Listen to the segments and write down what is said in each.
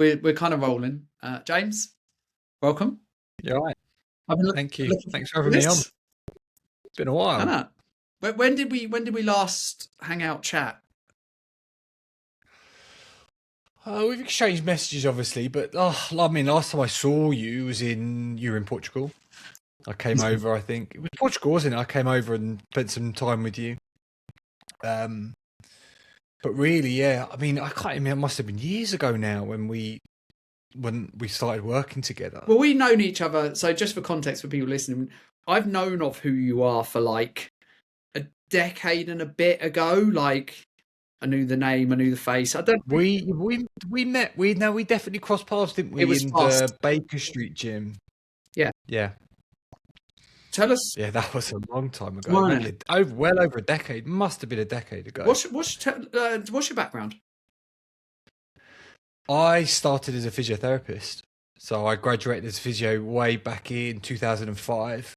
We're kind of rolling. James, welcome. You're right. Thank you. Thanks for having me on. It's been a while. No. When did we last hang out chat? We've exchanged messages, obviously, but I mean, last time I saw you was you were in Portugal. I came over, I think it was Portugal, wasn't it? I came over and spent some time with you. But really, yeah, I mean, I can't remember. It must have been years ago now when we started working together. Well, we've known each other. So just for context for people listening, I've known of who you are for like a decade and a bit ago. Like, I knew the name, I knew the face. I don't. We met. We definitely crossed paths, didn't we? The Baker Street gym. Yeah. Yeah. Tell us. Yeah, that was a long time ago. Well over a decade. Must have been a decade ago. What's your background? I started as a physiotherapist. So I graduated as physio way back in 2005.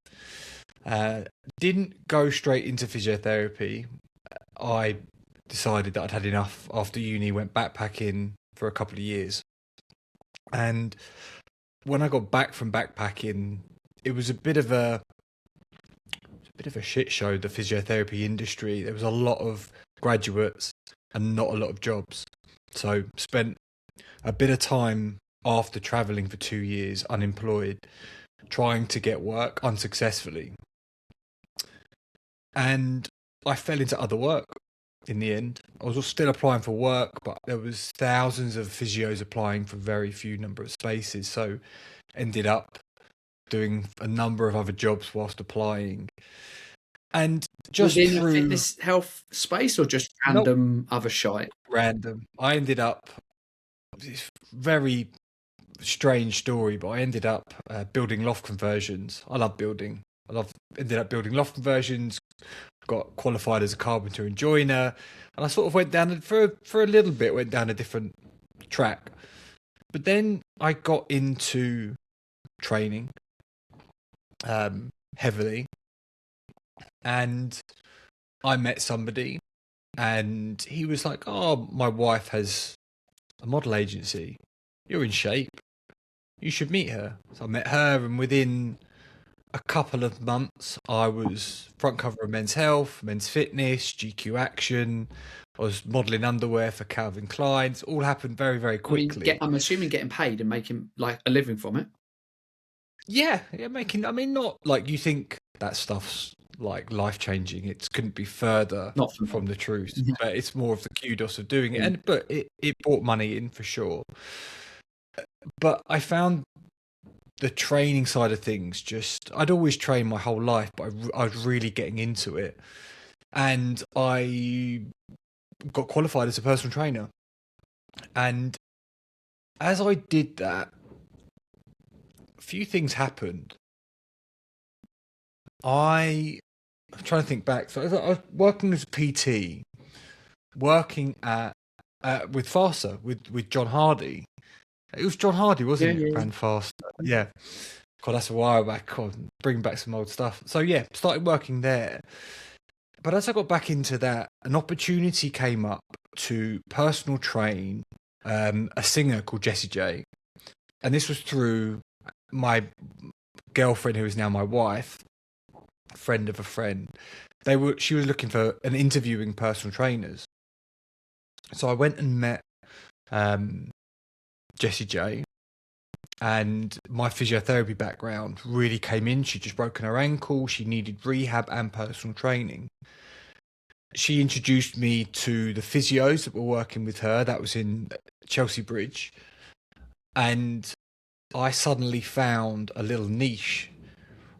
Didn't go straight into physiotherapy. I decided that I'd had enough after uni, went backpacking for a couple of years. And when I got back from backpacking, it was a bit of a shit show, the physiotherapy industry. There was a lot of graduates and not a lot of jobs. So spent a bit of time after traveling for 2 years unemployed, trying to get work unsuccessfully. And I fell into other work in the end. I was still applying for work, but there was thousands of physios applying for very few number of spaces. So ended up doing a number of other jobs whilst applying. And just in the fitness health space or just random other shite? Random. I ended up, it's very strange story, but I ended up building loft conversions. I love building. Ended up building loft conversions, got qualified as a carpenter and joiner, and I sort of went down for a little bit, went down a different track. But then I got into training heavily, and I met somebody, and he was like, "Oh, my wife has a model agency. You're in shape. You should meet her." So I met her, and within a couple of months, I was front cover of Men's Health, Men's Fitness, GQ Action. I was modelling underwear for Calvin Klein. It all happened very, very quickly. I'm assuming getting paid and making like a living from it. Yeah, making. I mean, not like you think that stuff's like life changing. It couldn't be further from the truth. But it's more of the kudos of doing it. But it brought money in for sure. But I found the training side of things, I'd always trained my whole life, but I was really getting into it. And I got qualified as a personal trainer. And as I did that, a few things happened. I'm trying to think back. So I was working as a PT, working with FASA, with John Hardy. It was John Hardy, wasn't it? Ran Faster. Yeah. God, that's a while back. God, bring back some old stuff. So yeah, started working there. But as I got back into that, an opportunity came up to personal train a singer called Jessie J. And this was through my girlfriend, who is now my wife, friend of a friend. She was looking for an interviewing personal trainers. So I went and met Jessie J, and my physiotherapy background really came in. She'd just broken her ankle. She needed rehab and personal training. She introduced me to the physios that were working with her. That was in Chelsea Bridge. And I suddenly found a little niche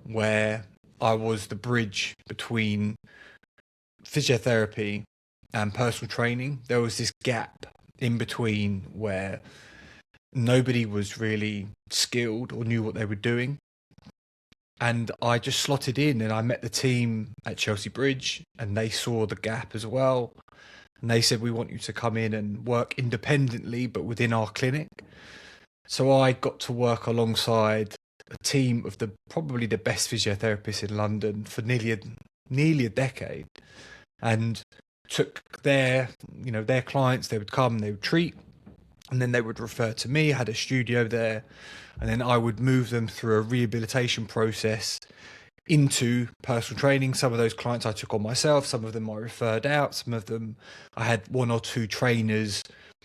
where I was the bridge between physiotherapy and personal training. There was this gap in between where nobody was really skilled or knew what they were doing. And I just slotted in, and I met the team at Chelsea Bridge, and they saw the gap as well. And they said, "We want you to come in and work independently, but within our clinic." So I got to work alongside a team of probably the best physiotherapists in London for nearly a decade, and took their clients. They would come, they would treat, and then they would refer to me. I had a studio there, and then I would move them through a rehabilitation process into personal training. Some of those clients I took on myself, some of them I referred out, some of them I had 1 or 2 trainers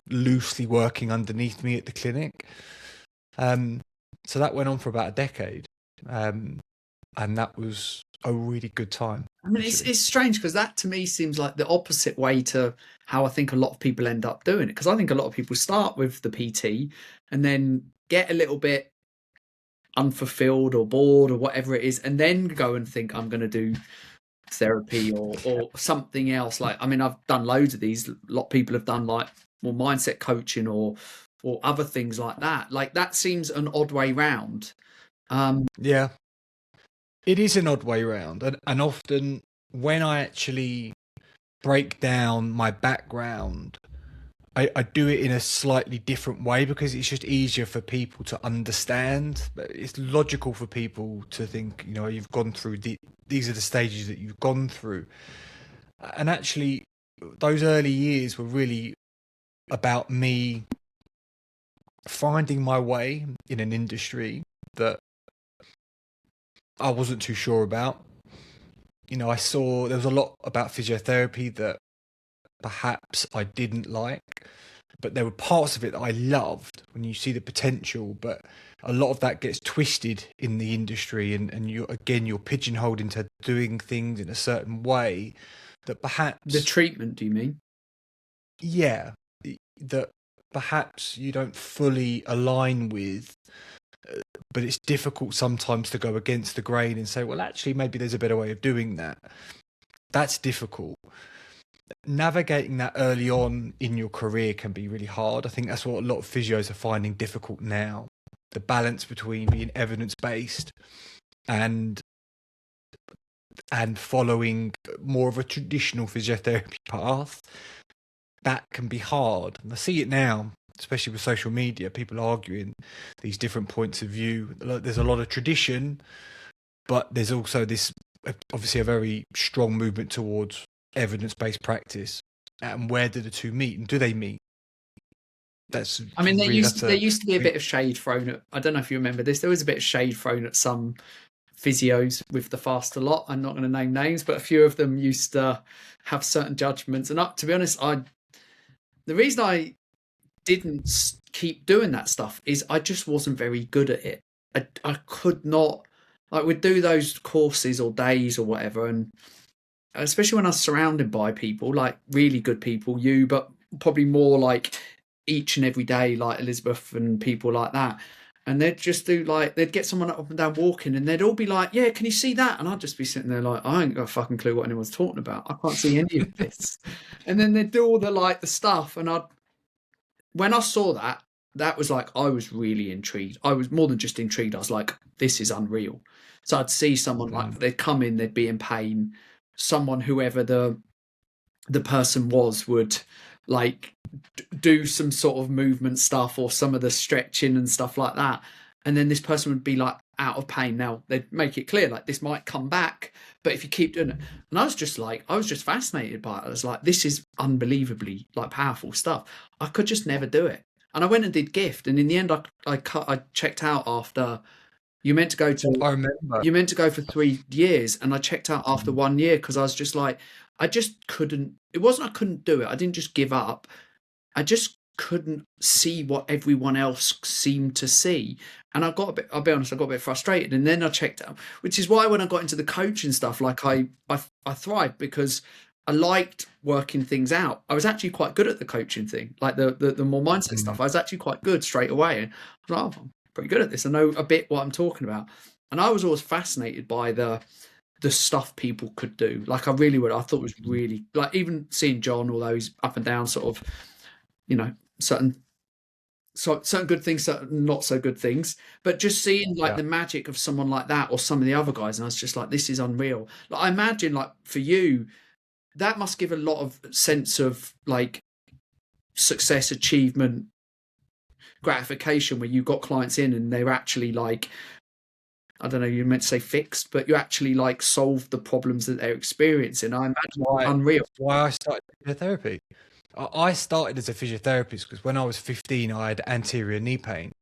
loosely working underneath me at the clinic. So that went on for about a decade, and that was a really good time. I mean, it's strange, because that to me seems like the opposite way to how I think a lot of people end up doing it. Because I think a lot of people start with the PT and then get a little bit unfulfilled or bored or whatever it is, and then go and think, I'm going to do therapy or something else. Like, I mean, I've done loads of these. A lot of people have done like more mindset coaching or other things like that. Like, that seems an odd way round. Yeah, it is an odd way round, and often when I actually break down my background, I do it in a slightly different way, because it's just easier for people to understand. It's logical for people to think, you know, you've gone through these are the stages that you've gone through. And actually, those early years were really about me finding my way in an industry that I wasn't too sure about. You know, I saw there was a lot about physiotherapy that perhaps I didn't like, but there were parts of it that I loved when you see the potential. But a lot of that gets twisted in the industry, and you're pigeonholed into doing things in a certain way that perhaps... The treatment, do you mean? Yeah, that perhaps you don't fully align with, but it's difficult sometimes to go against the grain and say, well, actually, maybe there's a better way of doing that. That's difficult. Navigating that early on in your career can be really hard. I think that's what a lot of physios are finding difficult now. The balance between being evidence-based and following more of a traditional physiotherapy path, that can be hard. And I see it now, especially with social media, people arguing these different points of view. There's a lot of tradition, but there's also this, obviously, a very strong movement towards evidence-based practice. And where do the two meet, and do they meet? That's, I mean, there used to be a bit of shade thrown at, I don't know if you remember this, there was a bit of shade thrown at some physios with the faster lot. I'm not going to name names, but a few of them used to have certain judgments. And to be honest, the reason I didn't keep doing that stuff is I just wasn't very good at it. I could not, like, we'd do those courses or days or whatever, and especially when I was surrounded by people, like really good people, but probably more like each and every day, like Elizabeth and people like that. And they'd just do like, they'd get someone up and down walking, and they'd all be like, yeah, can you see that? And I'd just be sitting there like, I ain't got a fucking clue what anyone's talking about. I can't see any of this. And then they'd do all the stuff. And when I saw that was like, I was really intrigued. I was more than just intrigued. I was like, this is unreal. So I'd see someone like, they'd come in, they'd be in pain. Someone, whoever the person was, would like do some sort of movement stuff or some of the stretching and stuff like that, and then this person would be like out of pain. Now they'd make it clear like this might come back, but if you keep doing it. And I was just fascinated by it. I was like, this is unbelievably like powerful stuff. I could just never do it. And I went and did gift, and in the end I checked out after. You meant to go for 3 years, and I checked out after 1 year because I was just like, I just couldn't. It wasn't I couldn't do it. I didn't just give up. I just couldn't see what everyone else seemed to see, and I got a bit. I'll be honest, I got a bit frustrated, and then I checked out. Which is why when I got into the coaching stuff, like I thrived, because I liked working things out. I was actually quite good at the coaching thing, like the more mindset stuff. I was actually quite good straight away, and I was like, oh, I'm pretty good at this. I know a bit what I'm talking about. And I was always fascinated by the stuff people could do. Like, I really would. I thought it was really, like, even seeing John, although he's up and down sort of, you know, certain good things, certain not so good things, but just seeing like the magic of someone like that or some of the other guys. And I was just like, this is unreal. Like, I imagine, like, for you, that must give a lot of sense of like success, achievement, gratification, where you got clients in and they're actually like, I don't know, you meant to say fixed, but you actually like solved the problems that they're experiencing. I imagine unreal. Why I started therapy. I started as a physiotherapist because when I was 15, I had anterior knee pain,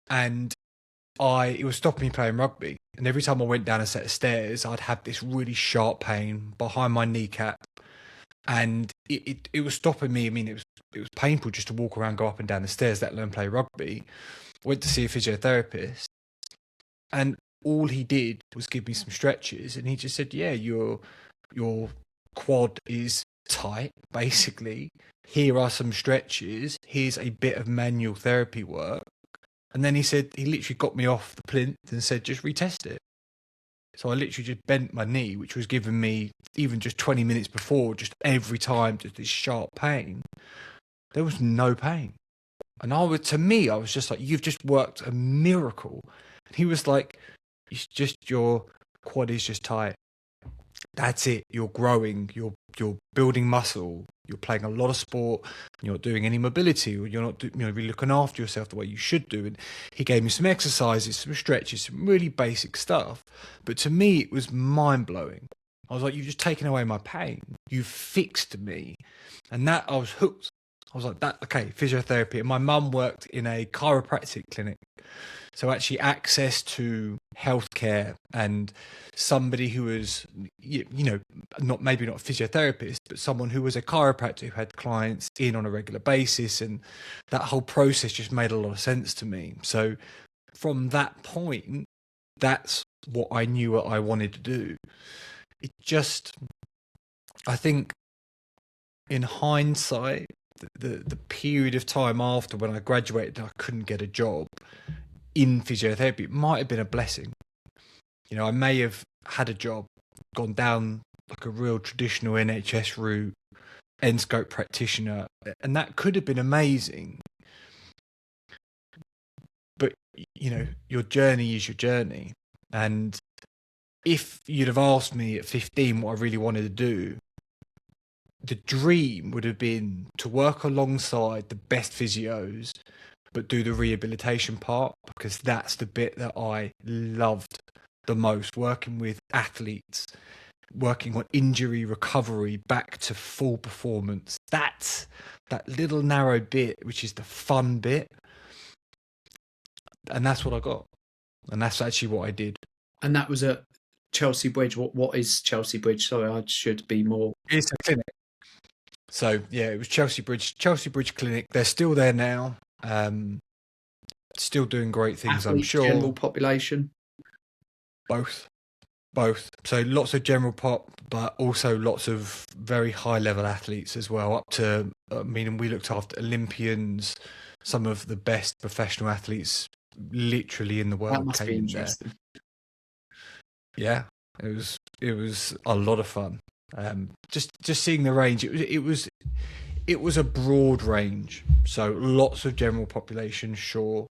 and it was stopping me playing rugby. And every time I went down a set of stairs, I'd have this really sharp pain behind my kneecap, and it was stopping me. I mean, it was painful just to walk around, go up and down the stairs, let alone play rugby. Went to see a physiotherapist, and all he did was give me some stretches, and he just said, "Yeah, your quad is tight, basically. Here are some stretches. Here's a bit of manual therapy work." And then he literally got me off the plinth and said, "Just retest it." So I literally just bent my knee, which was giving me, even just 20 minutes before, just every time, just this sharp pain. There was no pain. And to me, I was just like, "You've just worked a miracle." And he was like, "It's just your quad is just tight. That's it. You're growing. You're building muscle. You're playing a lot of sport. You're not doing any mobility, or you're not really looking after yourself the way you should do." And he gave me some exercises, some stretches, some really basic stuff. But to me, it was mind blowing. I was like, "You've just taken away my pain. You've fixed me," and that I was hooked. I was like, "That okay, physiotherapy." And my mum worked in a chiropractic clinic. So actually access to healthcare, and somebody who was, maybe not a physiotherapist, but someone who was a chiropractor who had clients in on a regular basis. And that whole process just made a lot of sense to me. So from that point, that's what I knew what I wanted to do. It just, I think in hindsight, the period of time after when I graduated, I couldn't get a job in physiotherapy, it might have been a blessing. I may have had a job, gone down like a real traditional NHS route, Enscope practitioner, and that could have been amazing. But, your journey is your journey. And if you'd have asked me at 15 what I really wanted to do, the dream would have been to work alongside the best physios, but do the rehabilitation part, because that's the bit that I loved the most, working with athletes, working on injury recovery back to full performance. That's that little narrow bit, which is the fun bit. And that's what I got. And that's actually what I did. And that was at Chelsea Bridge. What is Chelsea Bridge? Sorry, I should be more. It's a clinic. So yeah, it was Chelsea Bridge Clinic. They're still there now. Still doing great things, Athlete, I'm sure. General population? Both. So lots of general pop, but also lots of very high level athletes as well. Up to, we looked after Olympians, some of the best professional athletes literally in the world. That must be interesting. Yeah, it was a lot of fun. Just seeing the range. It was a broad range. So lots of general population, sure.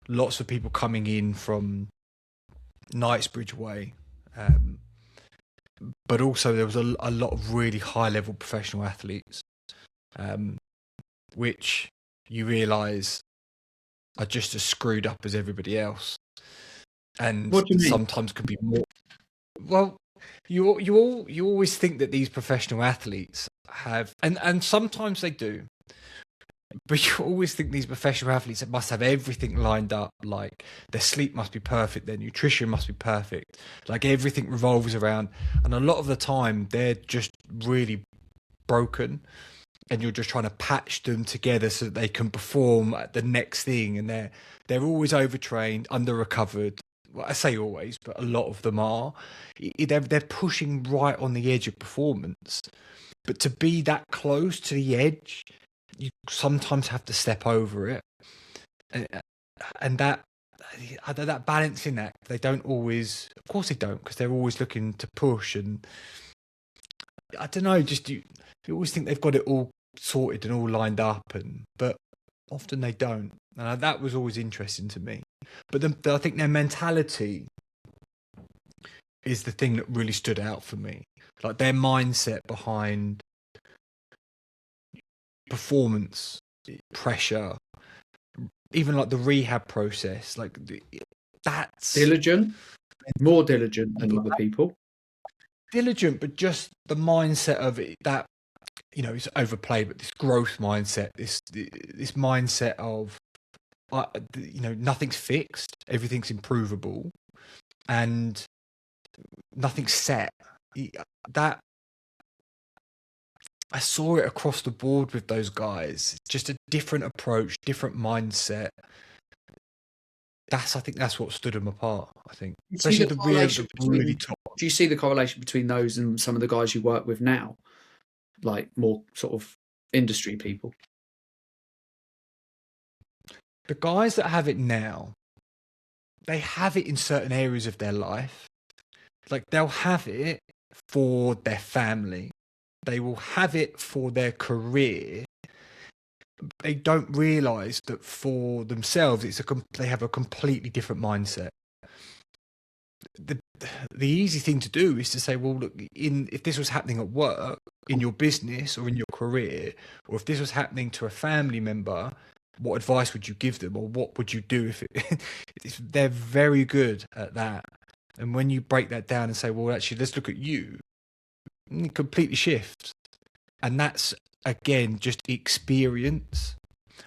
Lots of people coming in from Knightsbridge way. But also there was a lot of really high level professional athletes, which you realise are just as screwed up as everybody else. And what do you mean? Sometimes can be more. Well, you always think that these professional athletes have, and sometimes they do, but you always think these professional athletes must have everything lined up. Like their sleep must be perfect, their nutrition must be perfect, like everything revolves around. And a lot of the time they're just really broken, and you're just trying to patch them together so that they can perform at the next thing. And they're always overtrained, under recovered. Well, I say always, but a lot of them are. They're pushing right on the edge of performance. But to be that close to the edge, you sometimes have to step over it. And that balancing act, they don't always, of course they don't, because they're always looking to push. And I don't know, just you always think they've got it all sorted and all lined up, but often they don't. And that was always interesting to me. But I think their mentality is the thing that really stood out for me. Like their mindset behind performance, pressure, even like the rehab process, like that's diligent, more diligent than other people. Diligent, but just the mindset of it, that it's overplayed, but this growth mindset, this mindset of, nothing's fixed, everything's improvable, and nothing's set. That I saw it across the board with those guys. Just a different approach, different mindset. I think that's what stood them apart. I think, especially the really top. Do you see the correlation between those and some of the guys you work with now, like more sort of industry people? The guys that have it now, they have it in certain areas of their life. Like, they'll have it for their family. They will have it for their career. They don't realise that for themselves, they have a completely different mindset. The easy thing to do is to say, well, look, if this was happening at work, in your business or in your career, or if this was happening to a family member, what advice would you give them, or what would you do if it? They're very good at that. And when you break that down and say, well, actually, let's look at you, it completely shifts. And that's, again, just experience.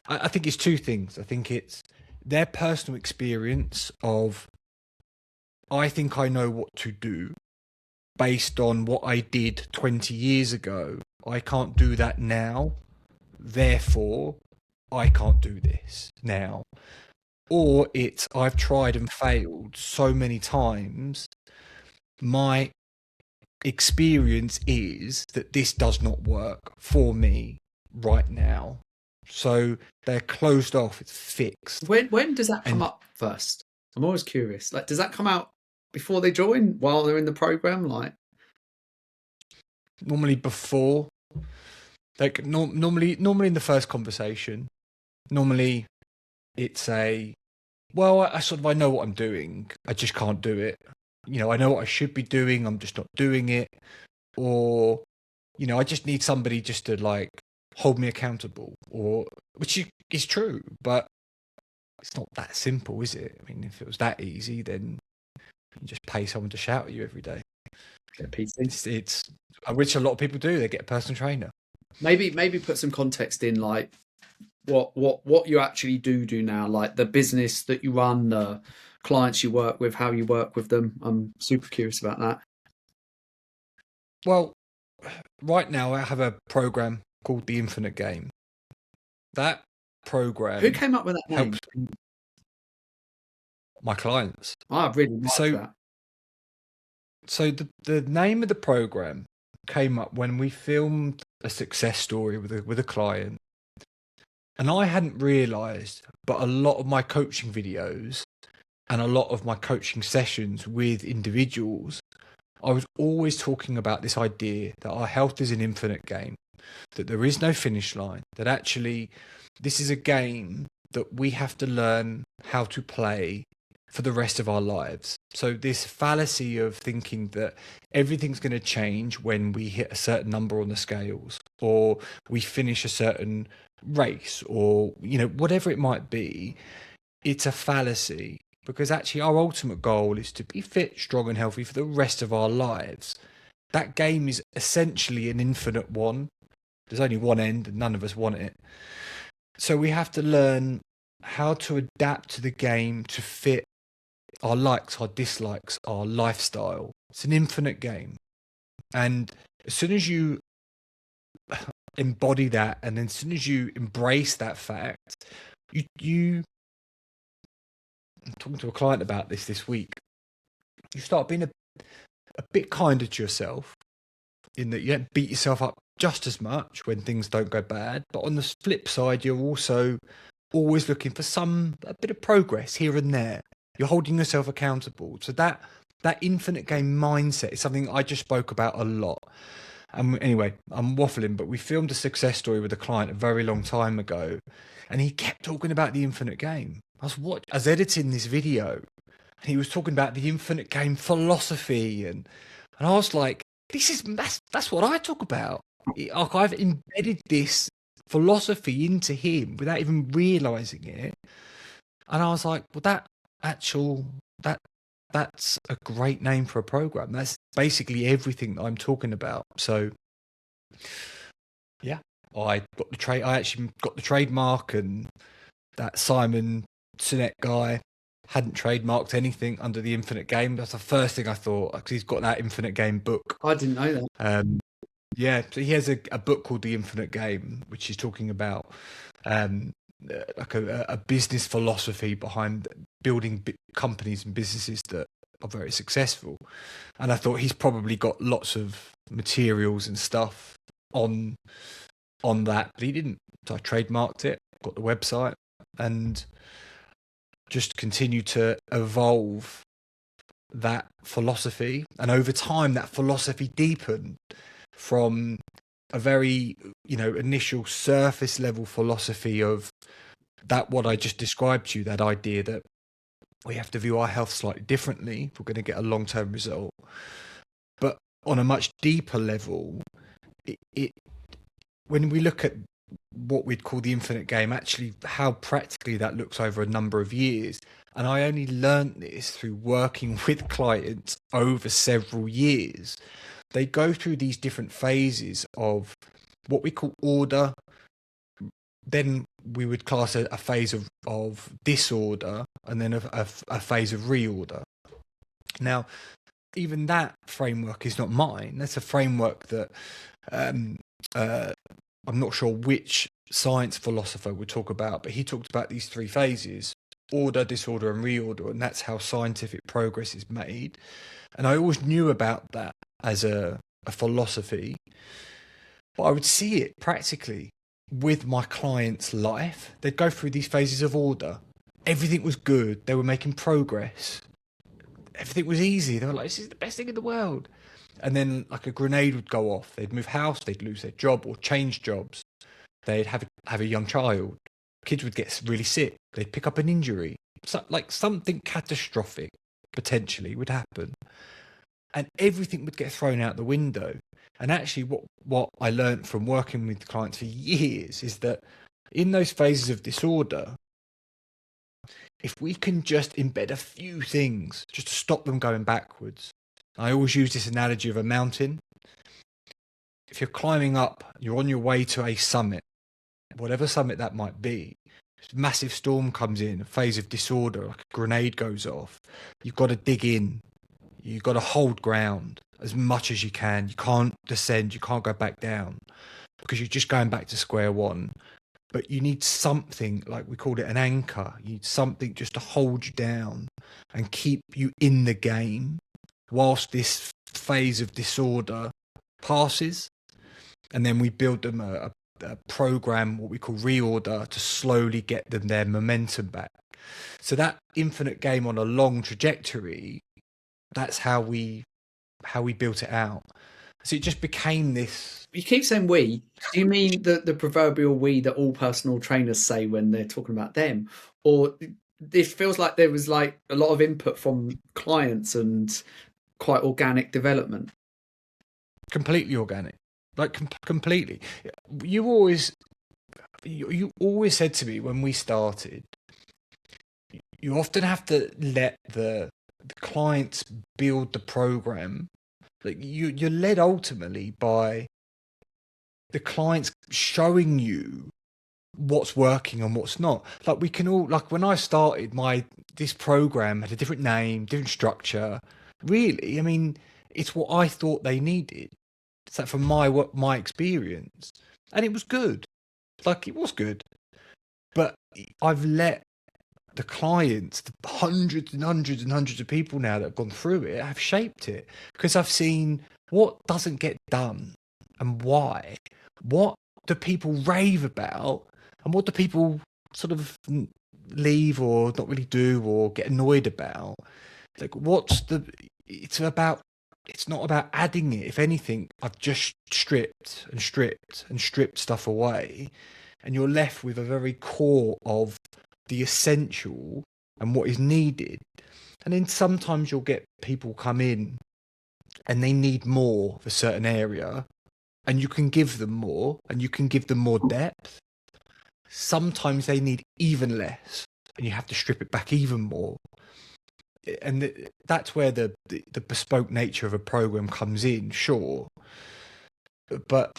I think it's two things. I think it's their personal experience of, I think I know what to do based on what I did 20 years ago. I can't do that now. Therefore, I can't do this now. Or it's, I've tried and failed so many times. My experience is that this does not work for me right now. So they're closed off. It's fixed. When does that come up first? I'm always curious. Like, does that come out before they join, while they're in the program? Like, normally before. Like, normally in the first conversation. Normally, it's I know what I'm doing. I just can't do it. I know what I should be doing. I'm just not doing it. Or, I just need somebody just to, like, hold me accountable. Or, which is true, but it's not that simple, is it? I mean, if it was that easy, then you just pay someone to shout at you every day. Get a PC. It's which a lot of people do. They get a personal trainer. Maybe put some context in, like, what you actually do now, like the business that you run, the clients you work with, how you work with them. I'm super curious about that. Well, right now I have a program called The Infinite Game. That program. Who came up with that name? My clients. I really like that. So the name of the program came up when we filmed a success story with a client. And I hadn't realised, but a lot of my coaching videos and a lot of my coaching sessions with individuals, I was always talking about this idea that our health is an infinite game, that there is no finish line, that actually this is a game that we have to learn how to play for the rest of our lives. So this fallacy of thinking that everything's going to change when we hit a certain number on the scales, or we finish a certain race, or whatever it might be, it's a fallacy, because actually our ultimate goal is to be fit, strong and healthy for the rest of our lives. That game is essentially an infinite one. There's only one end and none of us want it. So we have to learn how to adapt to the game to fit our likes, our dislikes, our lifestyle. It's an infinite game. And as soon as you embody that, and then as soon as you embrace that fact, I'm talking to a client about this week, you start being a bit kinder to yourself, in that you don't beat yourself up just as much when things don't go bad. But on the flip side, you're also always looking for a bit of progress here and there. You're holding yourself accountable. So that infinite game mindset is something I just spoke about a lot. Anyway, I'm waffling, but we filmed a success story with a client a very long time ago, and he kept talking about the infinite game. I was editing this video, and he was talking about the infinite game philosophy, and I was like, that's what I talk about. I've embedded this philosophy into him without even realizing it, and I was like, well, that's a great name for a program. That's basically everything that I'm talking about. So Yeah, I got the trade. I actually got the trademark, and that Simon Sinek guy hadn't trademarked anything under the Infinite Game. That's the first thing I thought, because he's got that Infinite Game book. I didn't know that. Yeah, so he has a book called The Infinite Game, which is talking about um, like a business philosophy behind building companies and businesses that are very successful. And I thought he's probably got lots of materials and stuff on that, but he didn't. So I trademarked it, got the website, and just continued to evolve that philosophy. And over time, that philosophy deepened from a very, initial surface level philosophy of that, what I just described to you, that idea that we have to view our health slightly differently if we're going to get a long-term result. But on a much deeper level, it when we look at what we'd call the Infinite Game, actually how practically that looks over a number of years. And I only learned this through working with clients over several years. They go through these different phases of what we call order. Then we would class a phase of disorder, and then a phase of reorder. Now, even that framework is not mine. That's a framework that I'm not sure which science philosopher would talk about, but he talked about these three phases: order, disorder, and reorder, and that's how scientific progress is made. And I always knew about that as a philosophy, but I would see it practically with my clients' life. They'd go through these phases of order. Everything was good. They were making progress. Everything was easy. They were like, this is the best thing in the world. And then like a grenade would go off. They'd move house, they'd lose their job or change jobs. They'd have a young child. Kids would get really sick. They'd pick up an injury. So, like something catastrophic potentially would happen. And everything would get thrown out the window. And actually what I learned from working with clients for years is that in those phases of disorder, if we can just embed a few things just to stop them going backwards. I always use this analogy of a mountain. If you're climbing up, you're on your way to a summit, whatever summit that might be. A massive storm comes in, a phase of disorder, like a grenade goes off. You've got to dig in. You've got to hold ground as much as you can. You can't descend. You can't go back down because you're just going back to square one. But you need something, like we called it an anchor. You need something just to hold you down and keep you in the game whilst this phase of disorder passes. And then we build them a program, what we call reorder, to slowly get them their momentum back. So that Infinite Game on a long trajectory, that's how we built it out. So it just became this. You keep saying we. Do you mean the proverbial we that all personal trainers say when they're talking about them? Or it feels like there was like a lot of input from clients and quite organic development? Completely organic. Like completely. You always said to me when we started, you often have to let the clients build the program. Like you're led ultimately by the clients showing you what's working and what's not. Like we can all, like when I started this program had a different name, different structure. Really, I mean, it's what I thought they needed. It's like from my experience, and it was good. Like it was good, but I've let the clients, the hundreds and hundreds and hundreds of people now that have gone through it, have shaped it because I've seen what doesn't get done and why. What do people rave about, and what do people sort of leave or not really do or get annoyed about? Like, it's not about adding it. If anything, I've just stripped and stripped and stripped stuff away, and you're left with a very core of the essential and what is needed. And then sometimes you'll get people come in and they need more of a certain area, and you can give them more and you can give them more depth. Sometimes they need even less and you have to strip it back even more. And that's where the bespoke nature of a program comes in, sure. But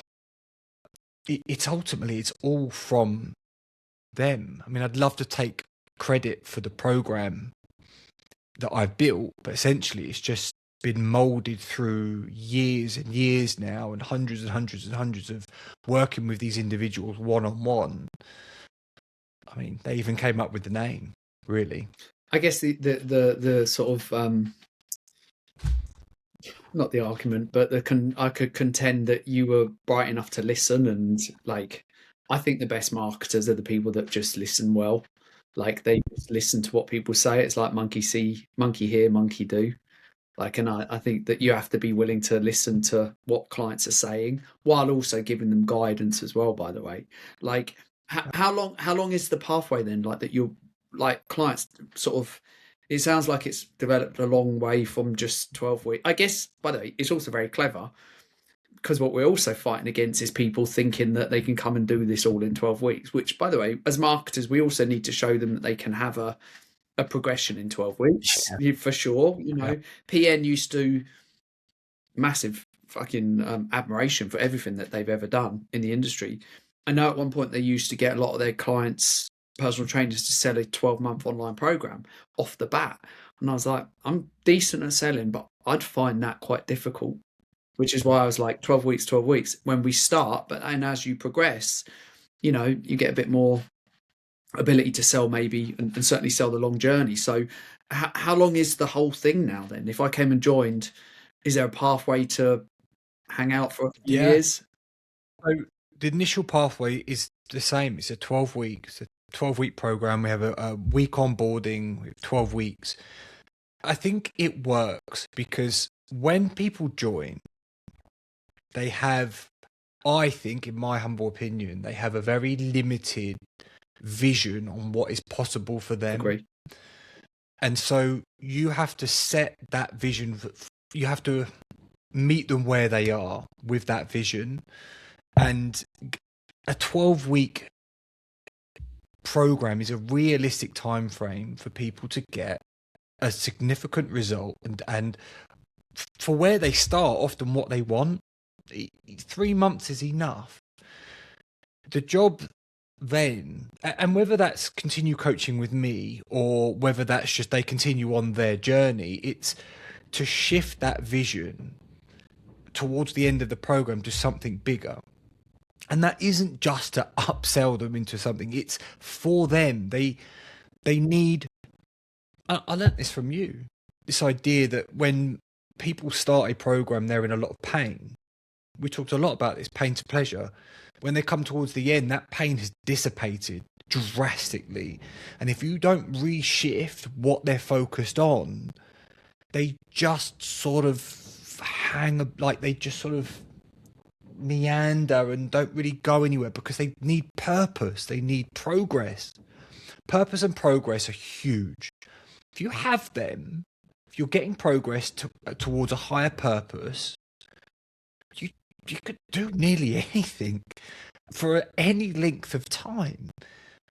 it's ultimately, it's all from them. I mean, I'd love to take credit for the program that I've built, but essentially it's just been molded through years and years now, and hundreds and hundreds and hundreds of working with these individuals one-on-one. I mean, they even came up with the name, really. I guess the sort of not the argument, but I could contend that you were bright enough to listen, and like, I think the best marketers are the people that just listen well. Like, they just listen to what people say. It's like monkey see, monkey hear, monkey do. Like, and I think that you have to be willing to listen to what clients are saying while also giving them guidance as well, by the way. Like, how long is the pathway then? Like, that you're, like, clients sort of, it sounds like it's developed a long way from just 12 weeks. I guess, by the way, it's also very clever, because what we're also fighting against is people thinking that they can come and do this all in 12 weeks, which, by the way, as marketers, we also need to show them that they can have a progression in 12 weeks, for sure. You know, PN used to massive fucking admiration for everything that they've ever done in the industry. I know at one point they used to get a lot of their clients, personal trainers, to sell a 12-month online program off the bat. And I was like, I'm decent at selling, but I'd find that quite difficult, which is why I was like 12 weeks, 12 weeks when we start. But then as you progress, you know, you get a bit more ability to sell maybe, and certainly sell the long journey. So how long is the whole thing now then? If I came and joined, is there a pathway to hang out for a few years? So the initial pathway is the same. It's a 12-week program. We have a week onboarding with 12 weeks. I think it works because when people join, they have, I think, in my humble opinion, they have a very limited vision on what is possible for them. Agree. And so you have to set that vision. You have to meet them where they are with that vision. And a 12-week program is a realistic time frame for people to get a significant result, and for where they start, often what they want, 3 months is enough. The job then, and whether that's continue coaching with me or whether that's just they continue on their journey, it's to shift that vision towards the end of the program to something bigger. And that isn't just to upsell them into something, it's for them. They need, I learned this from you, this idea that when people start a program, they're in a lot of pain. We talked a lot about this, pain to pleasure. When they come towards the end, that pain has dissipated drastically. And if you don't reshift what they're focused on, they just sort of hang, like they just sort of meander and don't really go anywhere because they need purpose. They need progress. Purpose and progress are huge. If you have them, if you're getting progress towards a higher purpose, you could do nearly anything for any length of time.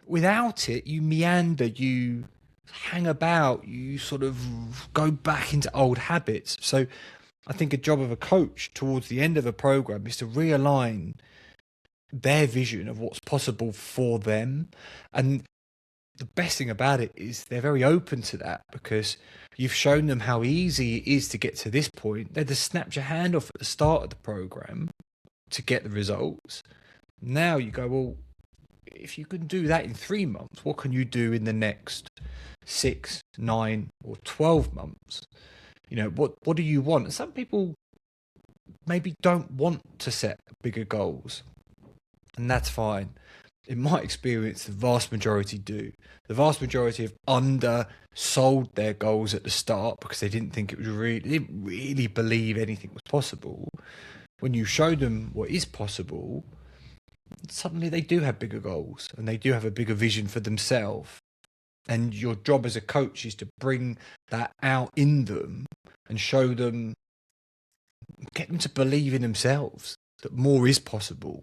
Without it, you meander, you hang about, you sort of go back into old habits. So I think a job of a coach towards the end of a program is to realign their vision of what's possible for them. And the best thing about it is they're very open to that because you've shown them how easy it is to get to this point. They just snapped your hand off at the start of the program to get the results. Now you go, well, if you can do that in 3 months, what can you do in the next 6, 9, or 12 months? You know, what do you want? And some people maybe don't want to set bigger goals, and that's fine. In my experience, the vast majority do. The vast majority have undersold their goals at the start because they didn't think it was they didn't really believe anything was possible. When you show them what is possible, suddenly they do have bigger goals and they do have a bigger vision for themselves. And your job as a coach is to bring that out in them and show them, get them to believe in themselves that more is possible.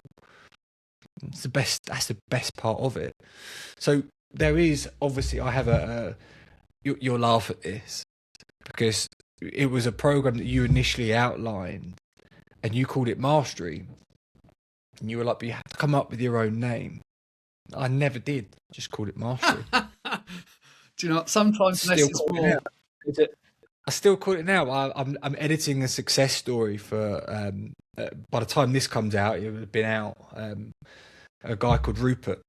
That's the best part of it. So there is, obviously, I have you'll laugh at this because it was a program that you initially outlined and you called it Mastery. And you were like, but you have to come up with your own name. I never did. Just called it Mastery. Do you know, sometimes less is more. I still call it now. I'm editing a success story for. By the time this comes out, it would have been out. A guy called Rupert,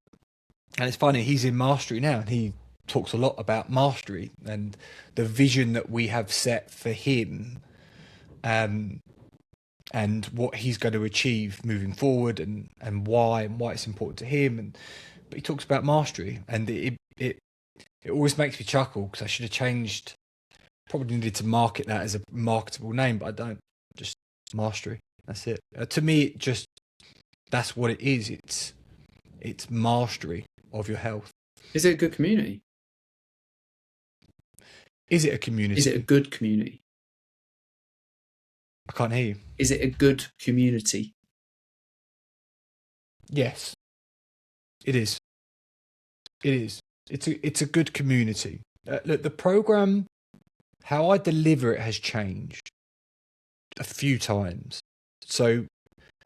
and it's funny. He's in Mastery now, and he talks a lot about mastery and the vision that we have set for him, and what he's going to achieve moving forward, and why it's important to him. But he talks about mastery, and it always makes me chuckle because I should have changed. Probably needed to market that as a marketable name, but I don't. Just Mastery. That's it. To me, that's what it is. It's mastery of your health. Is it a good community? Is it a community? Is it a good community? I can't hear you. Is it a good community? Yes, it is. It is. It's a good community. Look, the program, how I deliver it has changed a few times. So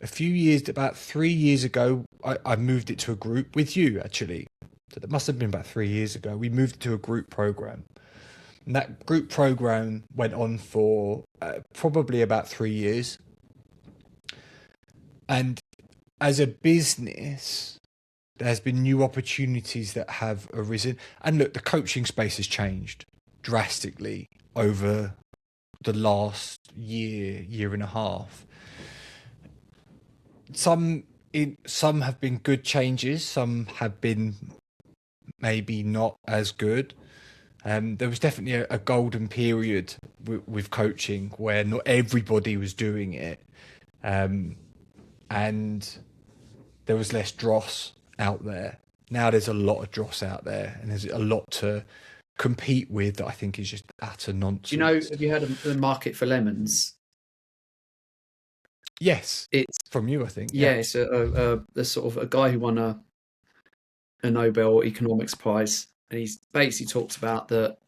about 3 years ago, I moved it to a group with you, actually. So that must have been about 3 years ago. We moved it to a group program. And that group program went on for probably about 3 years. And as a business, there's been new opportunities that have arisen. And look, the coaching space has changed drastically over the last year and a half. Some have been good changes. Some have been maybe not as good. There was definitely a golden period with coaching where not everybody was doing it. And there was less dross out there. Now there's a lot of dross out there, and there's a lot to compete with that I think is just utter nonsense. Do you know, have you heard of the market for lemons? Yes, it's from you, I think. Yeah, it's a sort of a guy who won a Nobel Economics Prize, and he's basically talks about that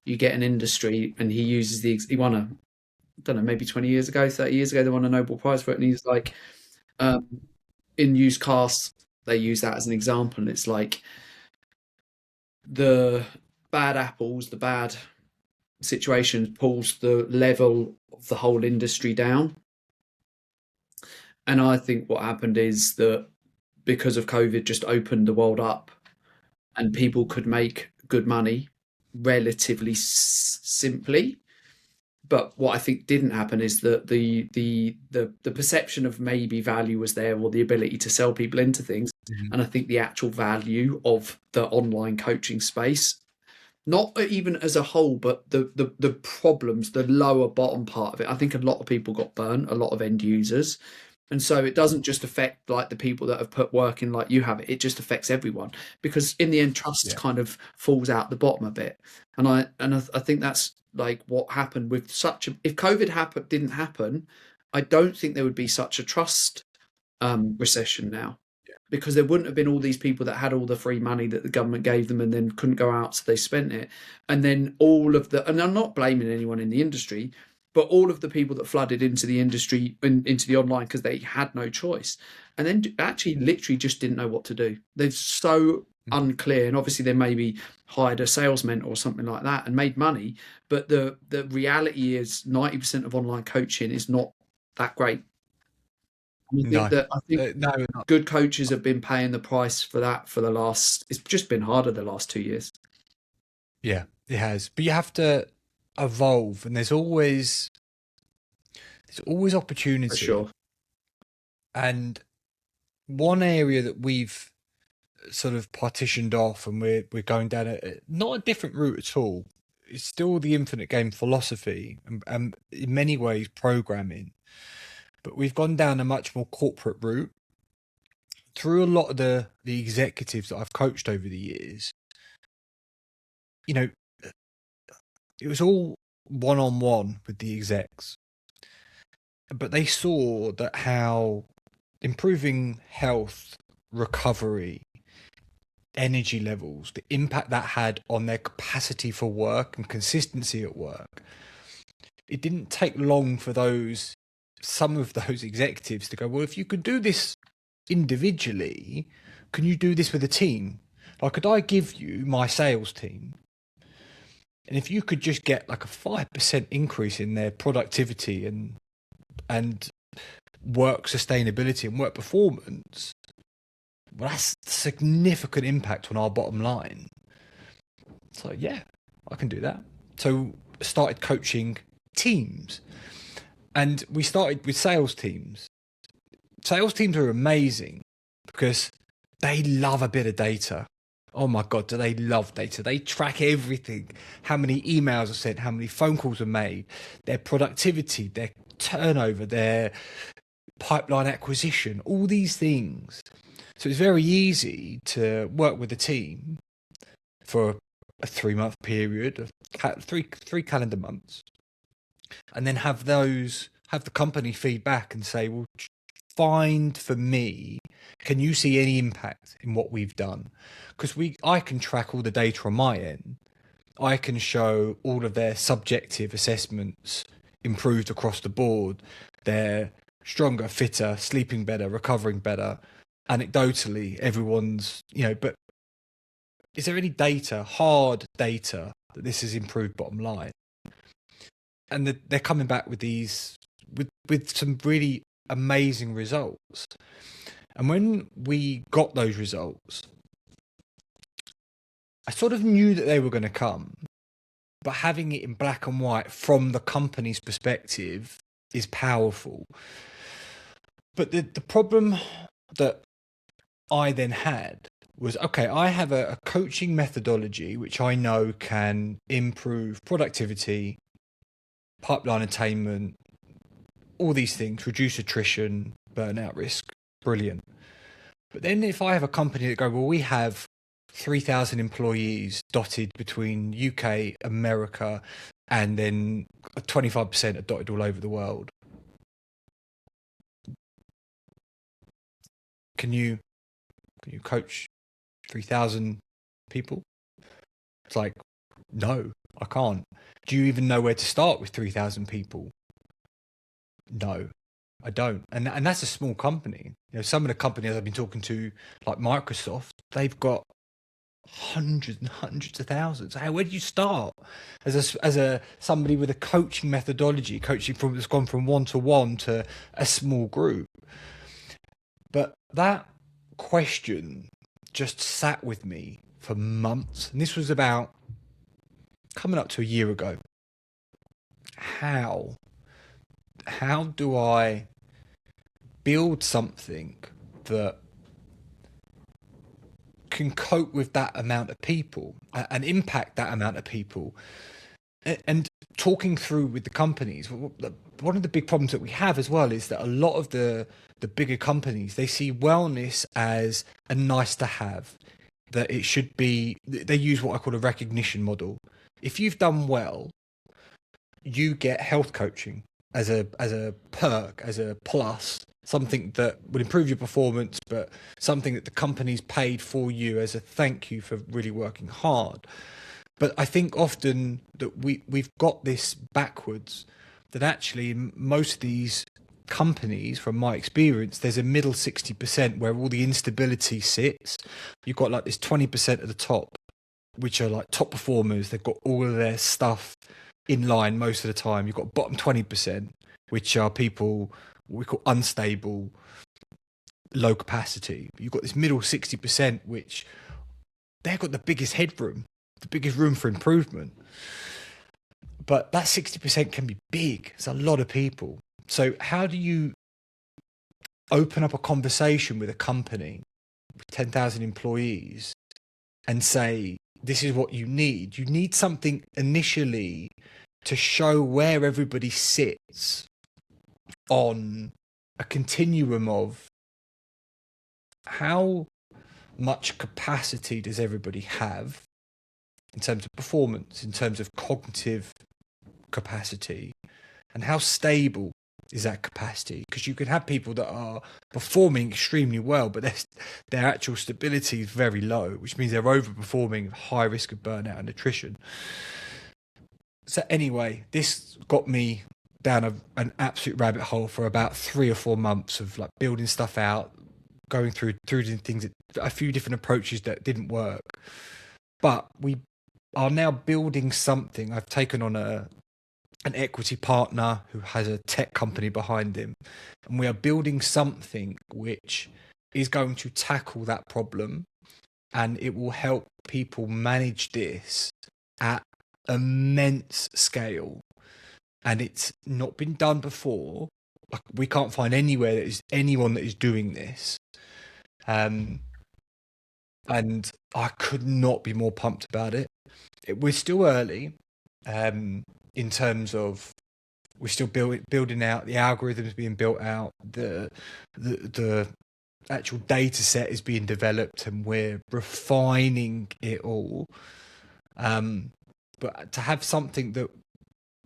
you get an industry, and he uses he won I don't know, maybe 20 years ago, 30 years ago, they won a Nobel Prize for it, and he's like, in used cars, they use that as an example, and it's like the bad apples, the bad situation pulls the level of the whole industry down. And I think what happened is that because of COVID just opened the world up, and people could make good money relatively simply. But what I think didn't happen is that the perception of maybe value was there, or the ability to sell people into things. Mm-hmm. And I think the actual value of the online coaching space, not even as a whole, but the problems, the lower bottom part of it, I think a lot of people got burnt, a lot of end users. And so it doesn't just affect like the people that have put work in like you have, it just affects everyone, because in the end trust kind of falls out the bottom a bit. And I think that's like what happened with if COVID didn't happen, I don't think there would be such a trust recession now. Because there wouldn't have been all these people that had all the free money that the government gave them and then couldn't go out, so they spent it. And then and I'm not blaming anyone in the industry, but all of the people that flooded into the industry, into the online, because they had no choice, and then actually literally just didn't know what to do. They're so unclear, and obviously they maybe hired a salesman or something like that and made money, but the reality is 90% of online coaching is not that great. I think good coaches have been paying the price for that it's just been harder the last 2 years. Yeah, it has. But you have to evolve, and there's always opportunity. For sure. And one area that we've sort of partitioned off, and we're going down not a different route at all. It's still the infinite game philosophy, and in many ways programming. But we've gone down a much more corporate route. Through a lot of the executives that I've coached over the years, you know, it was all one-on-one with the execs. But they saw that how improving health, recovery, energy levels, the impact that had on their capacity for work and consistency at work. It didn't take long for some of those executives to go, well, if you could do this individually, can you do this with a team? Like, could I give you my sales team? And if you could just get like a 5% increase in their productivity and work sustainability and work performance, well, that's significant impact on our bottom line. So yeah, I can do that. So I started coaching teams, and we started with sales teams. Sales teams are amazing because they love a bit of data. Oh my God, do they love data? They track everything. How many emails are sent, how many phone calls are made, their productivity, their turnover, their pipeline acquisition, all these things. So it's very easy to work with a team for a 3-month period, three calendar months, and then have the company feedback and say, well, find for me, can you see any impact in what we've done? Because I can track all the data on my end. I can show all of their subjective assessments improved across the board. They're stronger, fitter, sleeping better, recovering better. Anecdotally, everyone's, but is there any data, hard data, that this has improved bottom line? And they're coming back with these, with some really amazing results. And when we got those results, I sort of knew that they were going to come, but having it in black and white from the company's perspective is powerful. But the problem that I then had was, okay, I have a coaching methodology which I know can improve productivity, pipeline attainment, all these things, reduce attrition, burnout risk. Brilliant. But then if I have a company that go, well, we have 3,000 employees dotted between UK, America, and then 25% are dotted all over the world. Can you coach 3,000 people? It's like, no, I can't. Do you even know where to start with 3,000 people? No, I don't. And that's a small company. Some of the companies I've been talking to, like Microsoft, they've got hundreds and hundreds of thousands. Where do you start as somebody with a coaching methodology, coaching that's gone from one-to-one to a small group? But that question just sat with me for months, and this was about coming up to a year ago. How do I build something that can cope with that amount of people and impact that amount of people? And talking through with the companies, one of the big problems that we have as well is that a lot of the bigger companies, they see wellness as a nice to have, that it should be, they use what I call a recognition model. If you've done well, you get health coaching as a perk, as a plus, something that would improve your performance, but something that the company's paid for you as a thank you for really working hard. But I think often that we've got this backwards, that actually most of these companies, from my experience, there's a middle 60% where all the instability sits. You've got like this 20% at the top, which are like top performers. They've got all of their stuff in line most of the time. You've got bottom 20%, which are people we call unstable, low capacity. You've got this middle 60%, which they've got the biggest headroom, the biggest room for improvement. But that 60% can be big. It's a lot of people. So how do you open up a conversation with a company with 10,000 employees and say, this is what you need? You need something initially to show where everybody sits on a continuum of how much capacity does everybody have in terms of performance, in terms of cognitive capacity, and how stable is that capacity? Because you can have people that are performing extremely well, but their actual stability is very low, which means they're overperforming, high risk of burnout and attrition. So anyway, this got me down an absolute rabbit hole for about 3 or 4 months of like building stuff out, going through things, a few different approaches that didn't work. But we are now building something. I've taken on an equity partner who has a tech company behind him, and we are building something which is going to tackle that problem, and it will help people manage this at immense scale. And it's not been done before. Like, we can't find anywhere that is anyone that is doing this. And I could not be more pumped about it. We're still early in terms of we're still building out, the algorithms being built out, the actual data set is being developed, and we're refining it all. But to have something that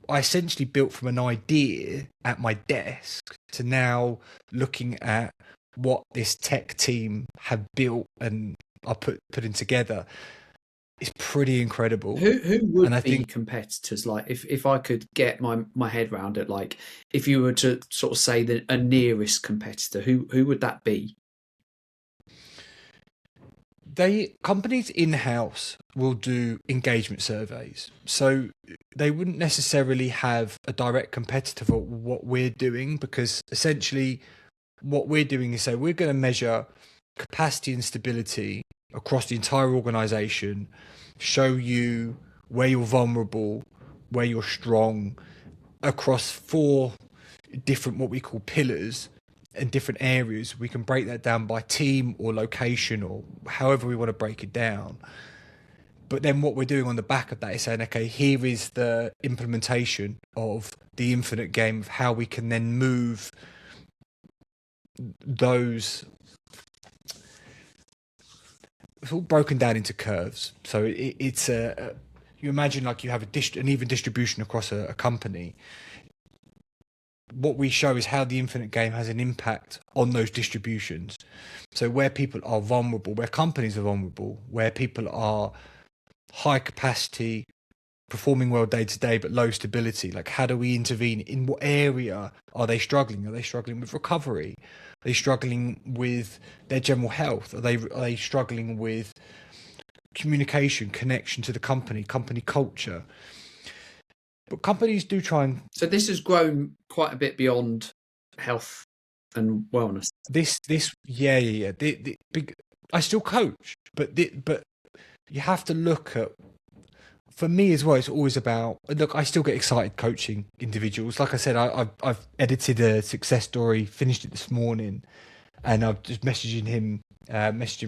I essentially built from an idea at my desk to now looking at what this tech team have built and are putting together is pretty incredible. Who would be competitors? Like, if I could get my head around it, like if you were to sort of say that a nearest competitor, who would that be? Companies in-house will do engagement surveys, so they wouldn't necessarily have a direct competitor for what we're doing, because essentially what we're doing is say we're going to measure capacity and stability across the entire organization, show you where you're vulnerable, where you're strong, across 4 different what we call pillars in different areas. We can break that down by team or location or however we want to break it down. But then what we're doing on the back of that is saying, okay, here is the implementation of the infinite game of how we can then move those. It's all broken down into curves. So it's you imagine like you have an even distribution across a company. What we show is how the infinite game has an impact on those distributions. So where people are vulnerable, where companies are vulnerable, where people are high capacity, performing well day to day, but low stability, like how do we intervene? In what area are they struggling? Are they struggling with recovery? Are they struggling with their general health? Are they struggling with communication, connection to the company culture? But companies do try and... So this has grown quite a bit beyond health and wellness. Yeah. I still coach, but you have to look at, for me as well, it's always about, look, I still get excited coaching individuals. Like I said, I've edited a success story, finished it this morning, and I've just messaging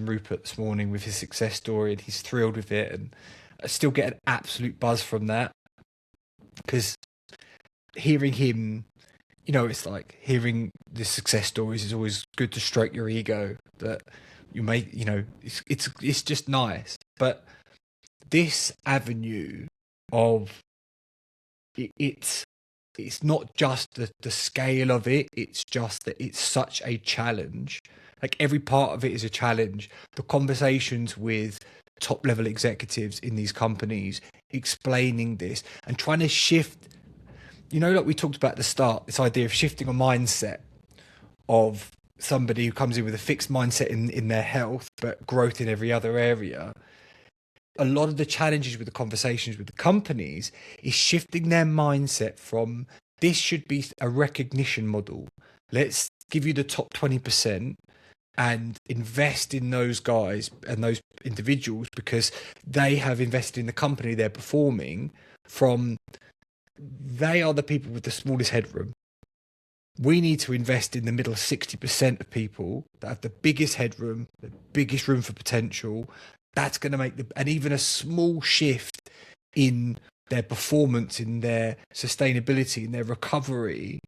Rupert this morning with his success story, and he's thrilled with it. And I still get an absolute buzz from that, because hearing him, it's like hearing the success stories is always good to stroke your ego that you make, it's just nice. But this avenue of it's not just the scale of it, it's just that it's such a challenge. Like, every part of it is a challenge. The conversations with top level executives in these companies explaining this and trying to shift, like we talked about at the start, this idea of shifting a mindset of somebody who comes in with a fixed mindset in their health but growth in every other area. A lot of the challenges with the conversations with the companies is shifting their mindset from, this should be a recognition model. Let's give you the top 20% and invest in those guys and those individuals because they have invested in the company they're performing from. They are the people with the smallest headroom. We need to invest in the middle 60% of people that have the biggest headroom, the biggest room for potential. That's going to make and even a small shift in their performance, in their sustainability, in their recovery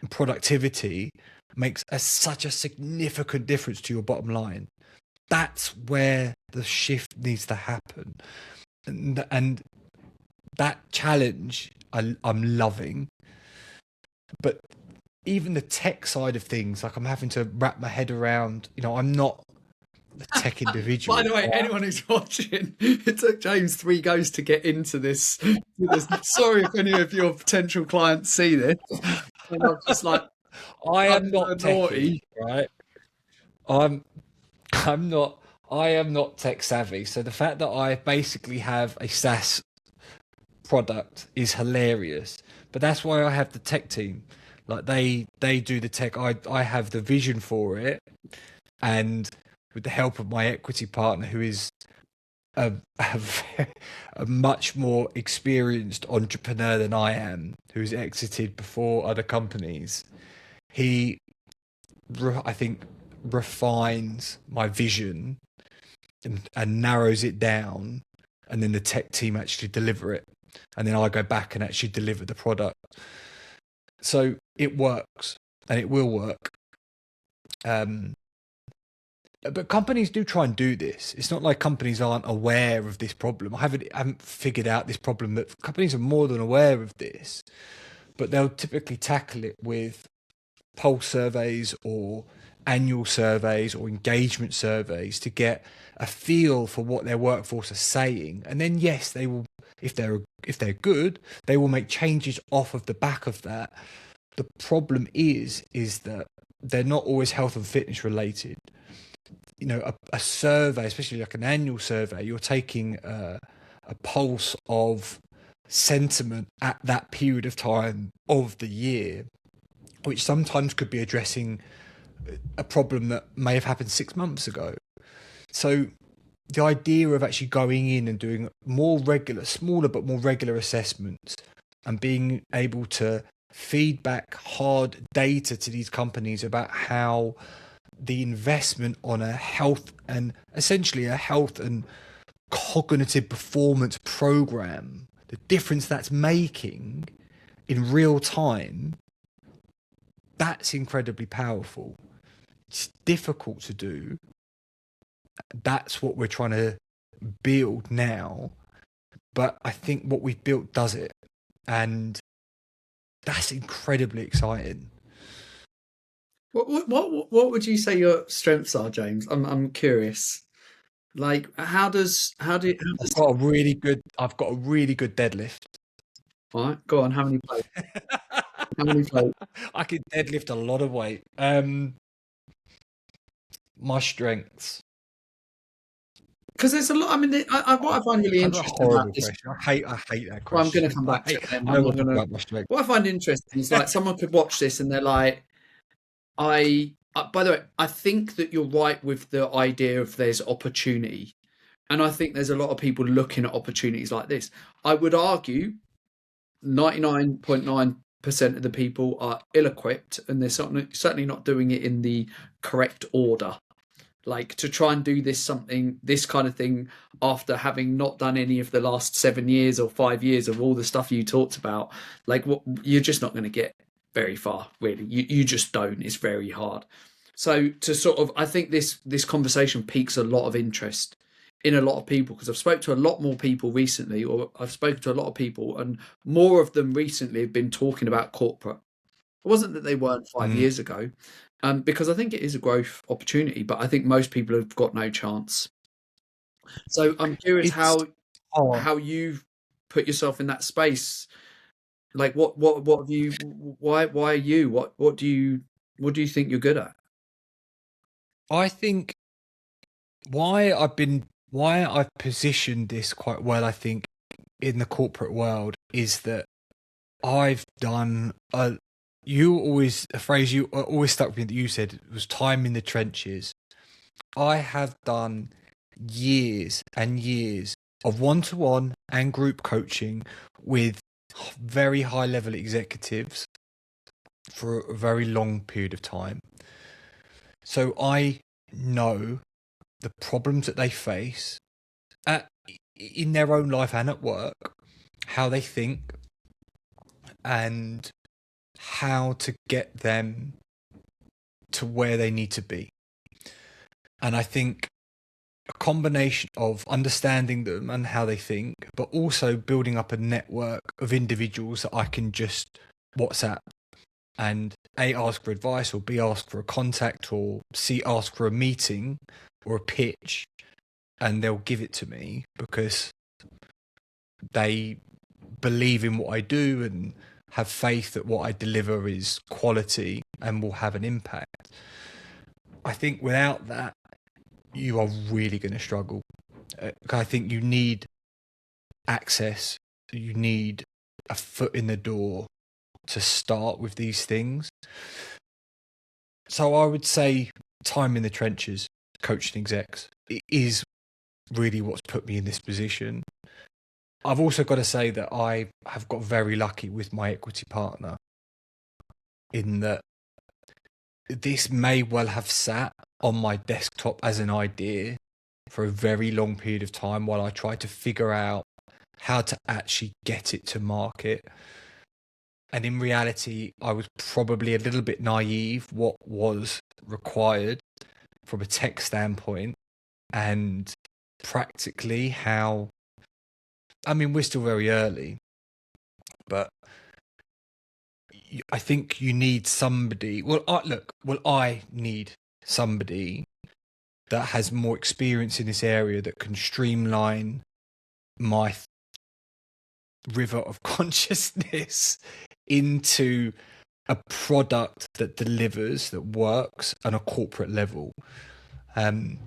and productivity makes such a significant difference to your bottom line. That's where the shift needs to happen. And that challenge I'm loving. But even the tech side of things, like, I'm having to wrap my head around, I'm not a tech individual. By the way, anyone who's watching, it took James 3 goes to get into this. Sorry if any of your potential clients see this. And I'm just like, I am not techie, right? I'm I'm not I am not tech savvy. So the fact that I basically have a SaaS product is hilarious. But that's why I have the tech team. Like they do the tech. I have the vision for it, and with the help of my equity partner, who is a, a much more experienced entrepreneur than I am, who's exited before other companies, he, I think, refines my vision and narrows it down, and then the tech team actually deliver it, and then I go back and actually deliver the product. So it works, and it will work. But companies do try and do this. It's not like companies aren't aware of this problem. I haven't figured out this problem. That companies are more than aware of this, but they'll typically tackle it with pulse surveys or annual surveys or engagement surveys to get a feel for what their workforce are saying. And then yes, they will, if they're good, they will make changes off of the back of that. The problem is that they're not always health and fitness related. You know, a survey, especially like an annual survey, you're taking a pulse of sentiment at that period of time of the year, which sometimes could be addressing a problem that may have happened 6 months ago. So the idea of actually going in and doing more regular, smaller but more regular assessments and being able to feed back hard data to these companies about how the investment on a health and essentially a health and cognitive performance program, the difference that's making in real time, that's incredibly powerful. It's difficult to do. That's what we're trying to build now. But I think what we've built does it. And that's incredibly exciting. What would you say your strengths are, James? I'm curious. Like, I've got a really good deadlift. All right, go on. How many plates? How many plates? I can deadlift a lot of weight. My strengths. Because there's a lot. I mean, what I find really That's a interesting about horrible this. question. I hate that Well, I'm going question. to come back to it. Then. I don't want to talk about my strengths. What I find interesting is like someone could watch this and they're like, by the way, I think that you're right with the idea of there's opportunity, and I think there's a lot of people looking at opportunities like this. I would argue 99.9% of the people are ill-equipped, and they're certainly not doing it in the correct order. Like to try and do this kind of thing after having not done any of the last 7 years or 5 years of all the stuff you talked about, like you're just not going to get very far, really. You just don't. It's very hard. So to sort of, I think this conversation piques a lot of interest in a lot of people, because I've spoken to a lot more people recently, or I've spoken to a lot of people, and more of them recently have been talking about corporate. It wasn't that they weren't 5 years ago, because I think it is a growth opportunity, but I think most people have got no chance. So I'm curious how you've put yourself in that space. Like what have you? Why are you? What do you think you're good at? I think why I've positioned this quite well, I think, in the corporate world is that I've done a phrase you always stuck with me that you said was time in the trenches. I have done years and years of one-to-one and group coaching with very high level executives for a very long period of time. So I know the problems that they face in their own life and at work, how they think, and how to get them to where they need to be. And I think a combination of understanding them and how they think, but also building up a network of individuals that I can just WhatsApp and A, ask for advice, or B, ask for a contact, or C, ask for a meeting or a pitch, and they'll give it to me because they believe in what I do and have faith that what I deliver is quality and will have an impact. I think without that, you are really going to struggle. I think you need access. You need a foot in the door to start with these things. So I would say time in the trenches, coaching execs, it is really what's put me in this position. I've also got to say that I have got very lucky with my equity partner, in that this may well have sat on my desktop as an idea for a very long period of time while I tried to figure out how to actually get it to market. And in reality, I was probably a little bit naive what was required from a tech standpoint, and practically how, I mean, we're still very early, but I think you need somebody. I need somebody that has more experience in this area that can streamline my river of consciousness into a product that delivers, that works on a corporate level. And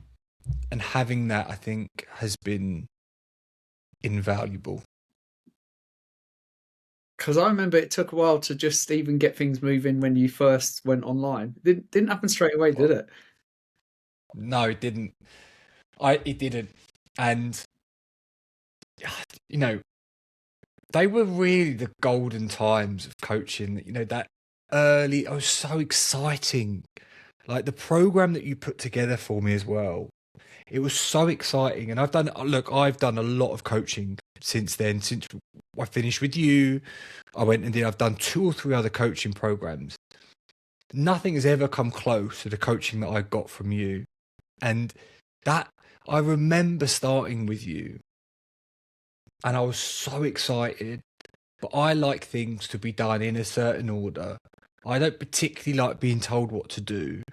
having that, I think, has been invaluable. Because I remember it took a while to just even get things moving when you first went online. It didn't happen straight away, did it? No, it didn't. It didn't. And, you know, they were really the golden times of coaching. You know, that early, it was so exciting. Like the program that you put together for me as well, it was so exciting. And I've done a lot of coaching since then. Since I finished with you, I've done 2 or 3 other coaching programs. Nothing has ever come close to the coaching that I got from you. And that, I remember starting with you and I was so excited, but I like things to be done in a certain order. I don't particularly like being told what to do.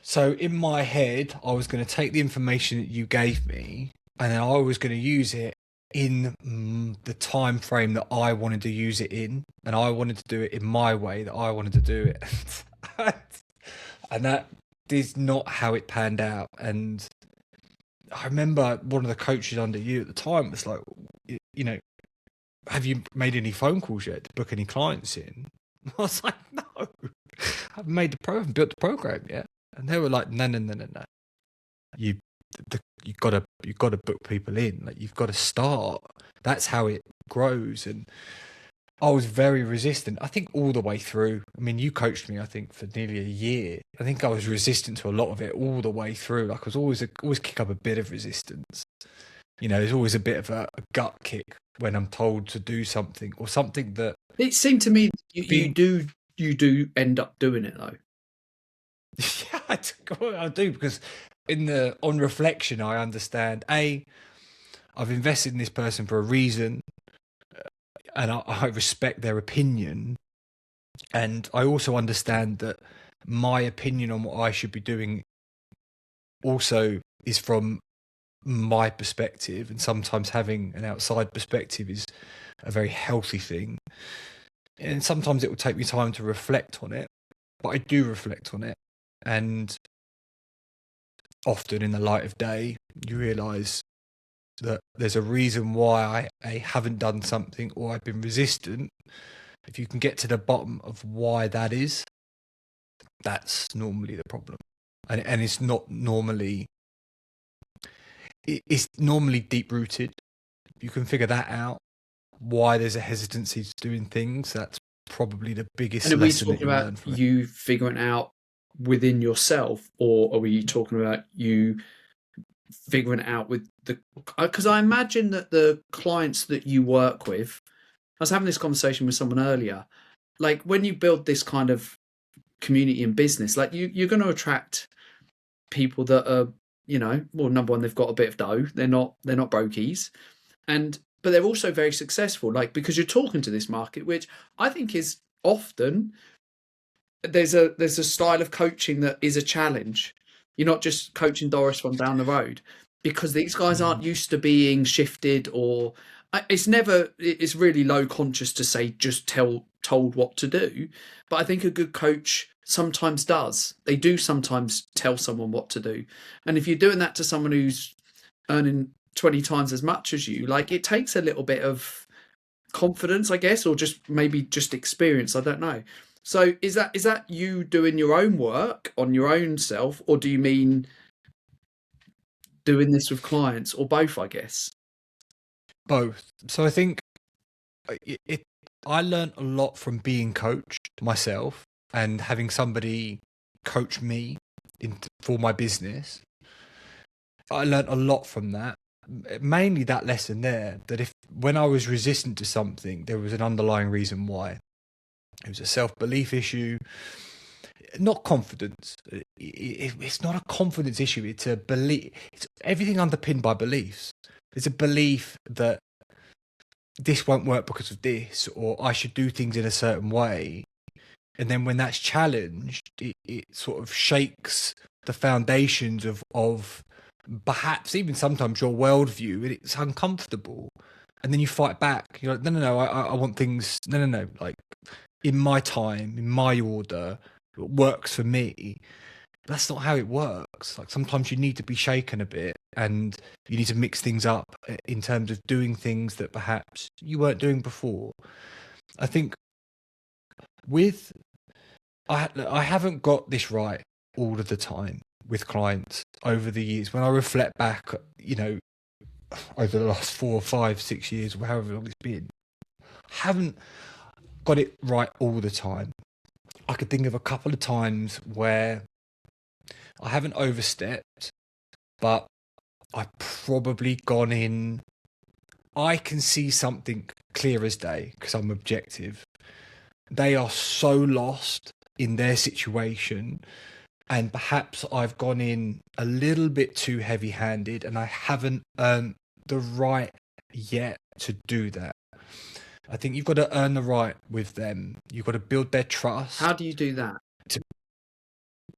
So in my head, I was going to take the information that you gave me and then I was going to use it in the time frame that I wanted to use it in, and I wanted to do it in my way that I wanted to do it. And that is not how it panned out. And I remember one of the coaches under you at the time was like, you know, have you made any phone calls yet to book any clients in? I was like, no, I haven't made built the program yet. And they were like, no. You've got to book people in. Like, you've got to start. That's how it grows. And I was very resistant, I think, all the way through. I mean, you coached me, I think, for nearly a year. I think I was resistant to a lot of it all the way through. Like, I was always kick up a bit of resistance. You know, there's always a bit of a gut kick when I'm told to do something, or something that... It seemed to me you do end up doing it, though. Yeah, I do, because on reflection, I understand, I've invested in this person for a reason, and I respect their opinion. And I also understand that my opinion on what I should be doing also is from my perspective, and sometimes having an outside perspective is a very healthy thing. And sometimes it will take me time to reflect on it, but I do reflect on it. And often in the light of day, you realise that there's a reason why I haven't done something, or I've been resistant. If you can get to the bottom of why that is, that's normally the problem. And it's not normally... It's normally deep-rooted. You can figure that out, why there's a hesitancy to doing things. That's probably the biggest lesson that you learn from it. And are we talking about you figuring out within yourself, or are we talking about you figuring it out with the... Because I imagine that the clients that you work with... I was having this conversation with someone earlier. Like, when you build this kind of community and business, like you're going to attract people that are, you know, well, number one, they've got a bit of dough. They're not brokies, but they're also very successful. Like, because you're talking to this market, which I think is often there's a style of coaching that is a challenge. You're not just coaching Doris from down the road, because these guys aren't used to being shifted, or it's really low conscious to say just told what to do. But I think a good coach sometimes does. They do sometimes tell someone what to do. And if you're doing that to someone who's earning 20 times as much as you, like, it takes a little bit of confidence, I guess, or just maybe just experience. I don't know. So is that you doing your own work on your own self, or do you mean doing this with clients, or both, I guess? Both. So I think I learned a lot from being coached myself and having somebody coach me for my business. I learned a lot from that. Mainly that lesson there, that if when I was resistant to something, there was an underlying reason why. It was a self-belief issue, not confidence. It's not a confidence issue. It's a belief. It's everything underpinned by beliefs. It's a belief that this won't work because of this, or I should do things in a certain way. And then when that's challenged, it sort of shakes the foundations of perhaps even sometimes your worldview, and it's uncomfortable. And then you fight back. You're like, no, I want things, no, like in my time, in my order, it works for me. That's not how it works. Like sometimes you need to be shaken a bit, and you need to mix things up in terms of doing things that perhaps you weren't doing before. I think with I haven't got this right all of the time with clients over the years. When I reflect back, over the last 4, 5, 6 years, or however long it's been, haven't got it right all the time. I could think of a couple of times where I haven't overstepped, but I've probably gone in. I can see something clear as day because I'm objective. They are so lost in their situation, and perhaps I've gone in a little bit too heavy-handed, and I haven't earned the right yet to do that. I think you've got to earn the right with them. You've got to build their trust. How do you do that?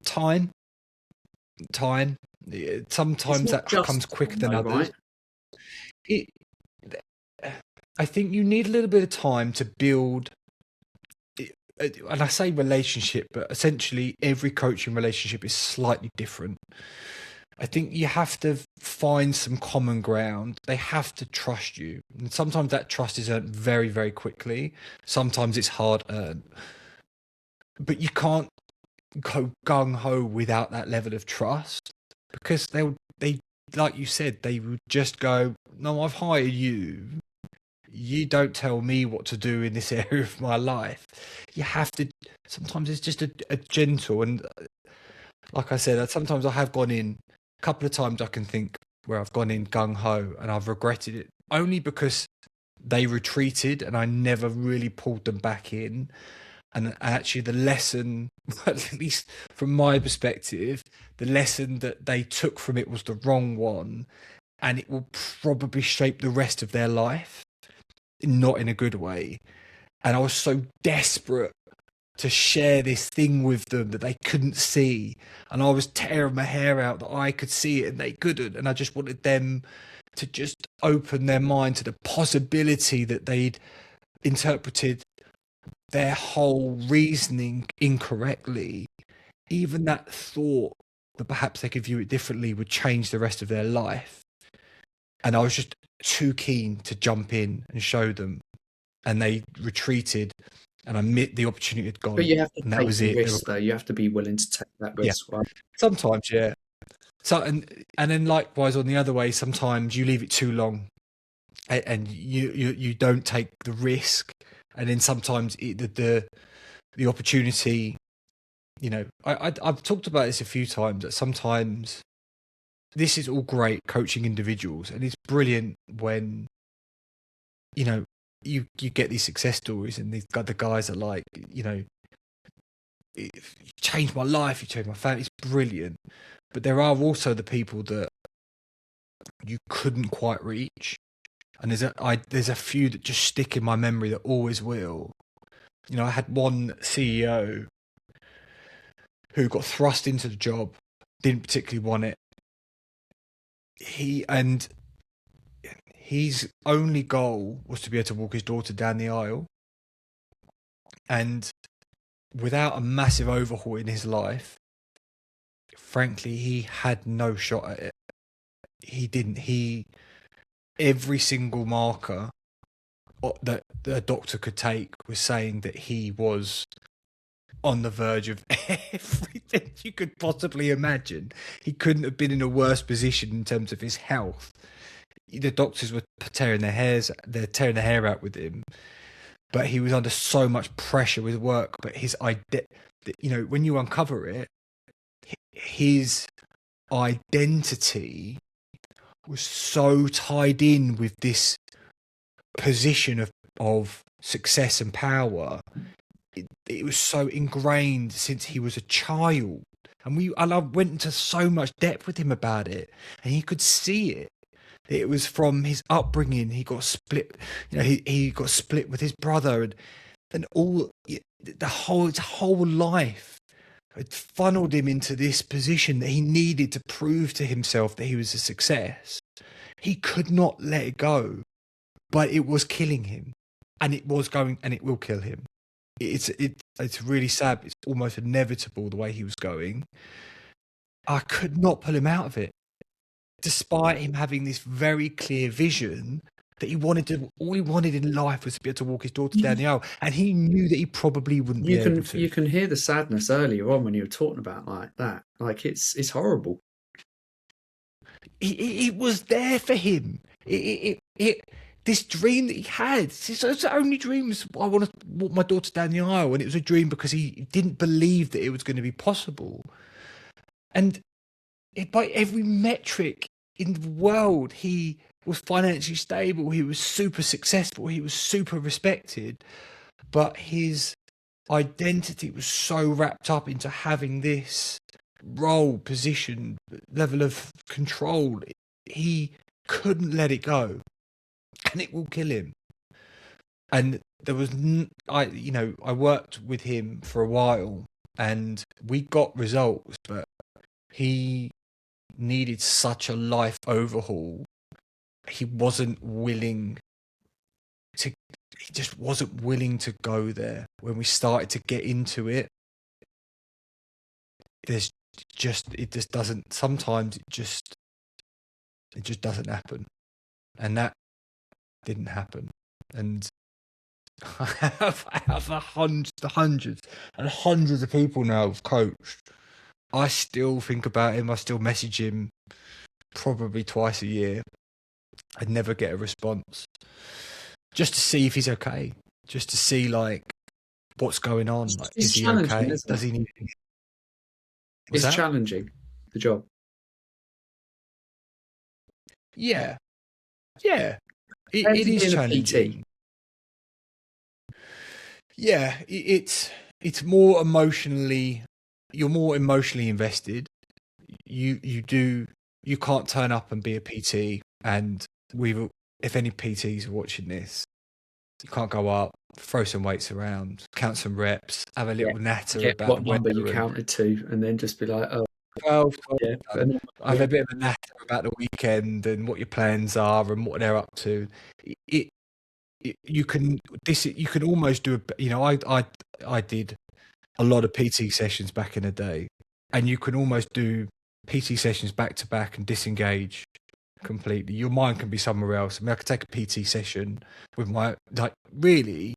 Time. Sometimes that comes quicker than others. Right? I think you need a little bit of time to build, and I say relationship, but essentially every coaching relationship is slightly different. I think you have to find some common ground. They have to trust you. And sometimes that trust is earned very, very quickly. Sometimes it's hard earned. But you can't go gung-ho without that level of trust, because they like you said, they would just go, no, I've hired you. You don't tell me what to do in this area of my life. You have to, sometimes it's just a gentle, and like I said, sometimes I have gone in, a couple of times I can think where I've gone in gung-ho and I've regretted it, only because they retreated and I never really pulled them back in. And actually the lesson, at least from my perspective, the lesson that they took from it was the wrong one, and it will probably shape the rest of their life, not in a good way. And I was so desperate to share this thing with them that they couldn't see, and I was tearing my hair out that I could see it and they couldn't, and I just wanted them to just open their mind to the possibility that they'd interpreted their whole reasoning incorrectly. Even that thought that perhaps they could view it differently would change the rest of their life. And I was just too keen to jump in and show them, and they retreated, and the opportunity had gone. But you have to and that take was the it. risk, though. You have to be willing to take that risk, right? Sometimes, yeah. So and then likewise on the other way, sometimes you leave it too long, and you don't take the risk, and then sometimes the opportunity. I've talked about this a few times, that sometimes this is all great coaching individuals, and it's brilliant when you get these success stories, and the guys are like, you changed my life, you changed my family. It's brilliant. But there are also the people that you couldn't quite reach, and there's a few that just stick in my memory that always will. I had one CEO who got thrust into the job, didn't particularly want it. His only goal was to be able to walk his daughter down the aisle, and without a massive overhaul in his life, frankly, he had no shot at it. He didn't. Every single marker that a doctor could take was saying that he was on the verge of everything you could possibly imagine. He couldn't have been in a worse position in terms of his health. The doctors were tearing their hair out with him, but he was under so much pressure with work. But when you uncover it, his identity was so tied in with this position of success and power. It was so ingrained since he was a child, and I went into so much depth with him about it, and he could see it. It was from his upbringing. He got split. He got split with his brother, and all his whole life had funneled him into this position that he needed to prove to himself that he was a success. He could not let it go, but it was killing him, and it will kill him. It's really sad. It's almost inevitable the way he was going. I could not pull him out of it, despite him having this very clear vision that all he wanted in life was to be able to walk his daughter down the aisle, and he knew that he probably wouldn't be able to. You can hear the sadness earlier on when you were talking about like that. Like it's horrible. It was there for him. This dream that he had, his only dream was, I want to walk my daughter down the aisle, and it was a dream because he didn't believe that it was going to be possible. And by every metric in the world, he was financially stable, he was super successful, he was super respected, but his identity was so wrapped up into having this role, position, level of control, he couldn't let it go. And it will kill him. And there was, I worked with him for a while, and we got results, but he needed such a life overhaul. He just wasn't willing to go there. When we started to get into it, sometimes it just doesn't happen. And that didn't happen. And I have hundreds and hundreds of people now I've coached. I still think about him. I still message him probably twice a year. I'd never get a response, just to see if he's okay, just to see like what's going on. Like, is he okay? Does he need? It's challenging, the job. Yeah. It is challenging. Yeah, it's more emotionally. You're more emotionally invested. You can't turn up and be a PT, and if any PTs are watching this, you can't go up, throw some weights around, count some reps, have a little natter about what number you counted to, and then just be like, 12. Have a bit of a natter about the weekend and what your plans are and what they're up to. You can almost do I did a lot of PT sessions back in the day, and you can almost do PT sessions back to back and disengage completely. Your mind can be somewhere else. I could take a PT session with really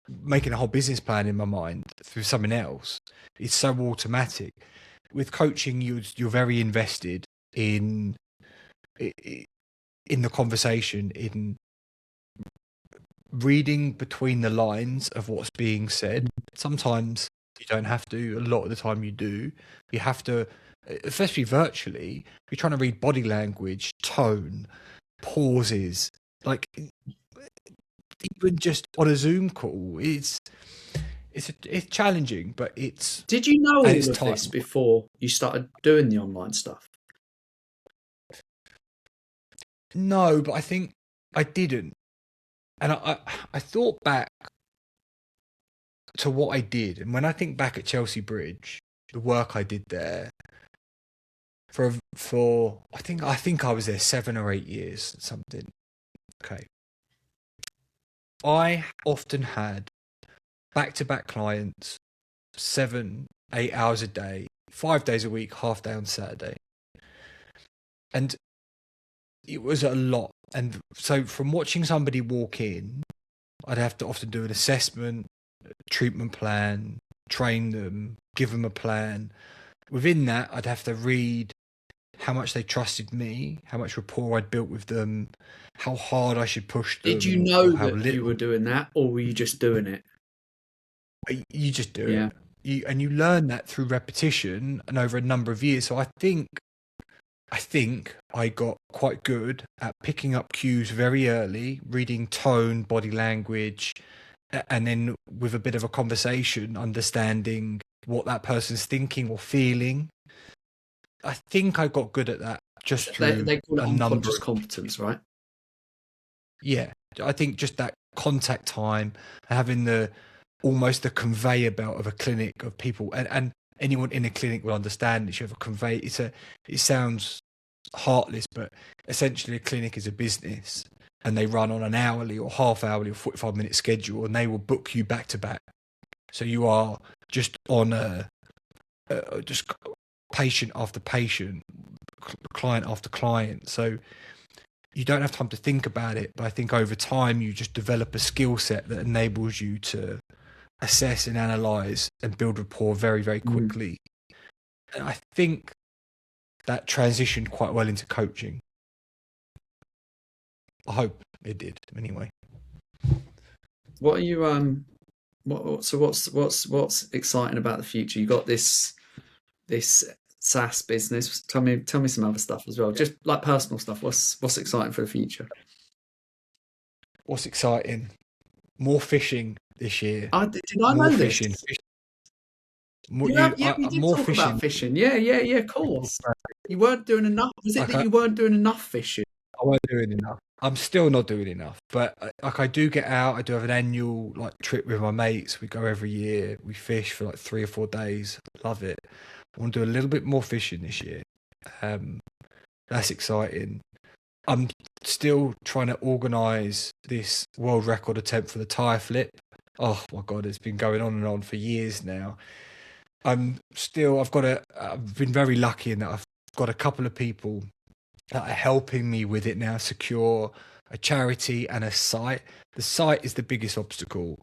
making a whole business plan in my mind through something else. It's so automatic. With coaching, you're very invested in the conversation, in reading between the lines of what's being said. Sometimes you don't have to. A lot of the time you do. You have to, especially virtually, you're trying to read body language, tone, pauses. Like, even just on a Zoom call, it's challenging, but it's... Did you know all of this before you started doing the online stuff? No, but I think I didn't. And I thought back to what I did, and when I think back at Chelsea Bridge, the work I did there for I think I was there 7 or 8 years, something. Okay. I often had back-to-back clients 7, 8 hours a day, 5 days a week, half day on Saturday. And it was a lot. And so from watching somebody walk in, I'd have to often do an assessment, treatment plan, train them, give them a plan. Within that, I'd have to read how much they trusted me, how much rapport I'd built with them, how hard I should push them. Did you know or how that little. you were doing that, or were you just doing it? You just do Yeah. it. And you learn that through repetition and over a number of years. So I think I got quite good at picking up cues very early, reading tone, body language, and then with a bit of a conversation, understanding what that person's thinking or feeling. I think I got good at that just through They call it a number unconscious of, competence, right? yeah. I think just that contact time, having almost the conveyor belt of a clinic of people, and anyone in a clinic will understand that you have a conveyor. It sounds heartless, but essentially a clinic is a business, and they run on an hourly or half hourly or 45-minute schedule, and they will book you back to back. So you are just on just patient after patient, client after client. So you don't have time to think about it, but I think over time you just develop a skill set that enables you to assess and analyze and build rapport very, very quickly. And I think that transitioned quite well into coaching. I hope it did anyway. What are you what's exciting about the future? You got this SaaS business. Tell me some other stuff as well. Just like personal stuff. What's exciting for the future? What's exciting? More fishing this year. Did I More know fishing. this? More, We did more talk fishing. about fishing. Yeah, of course. You weren't doing enough. Was it that you weren't doing enough fishing? I wasn't doing enough. I'm still not doing enough, but I do get out. I do have an annual trip with my mates. We go every year. We fish for 3 or 4 days. Love it. I want to do a little bit more fishing this year. That's exciting. I'm still trying to organise this world record attempt for the tyre flip. Oh my God, it's been going on and on for years now. I've been very lucky in that I've got a couple of people that are helping me with it now, secure a charity and a site. The site is the biggest obstacle.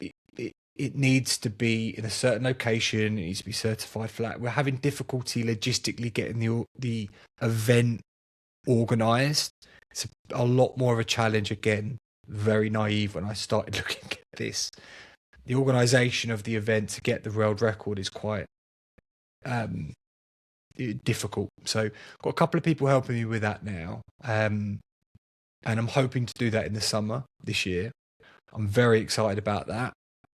It needs to be in a certain location. It needs to be certified flat. We're having difficulty logistically getting the event organised. It's a lot more of a challenge again. Very naive when I started looking at this. The organisation of the event to get the world record is quite difficult. So I've got a couple of people helping me with that now. And I'm hoping to do that in the summer this year. I'm very excited about that.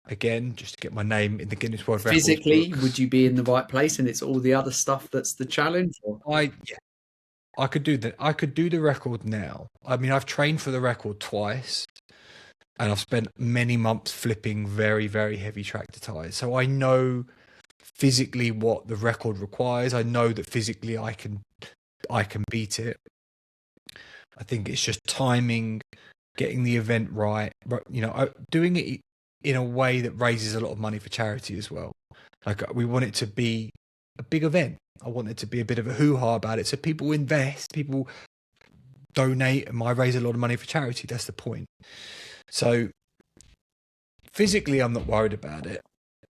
Again, just to get my name in the Guinness World Records Physically, books. would you be in the right place, and it's all the other stuff that's the challenge? I could do that. I could do the record now. I mean, I've trained for the record twice, and I've spent many months flipping very, very heavy tractor tires. So I know physically what the record requires. I know that physically I can beat it. I think it's just timing, getting the event right. Doing it in a way that raises a lot of money for charity as well. We want it to be a big event. I want it to be a bit of a hoo-ha about it. So people invest, people donate, and I raise a lot of money for charity. That's the point. So physically, I'm not worried about it.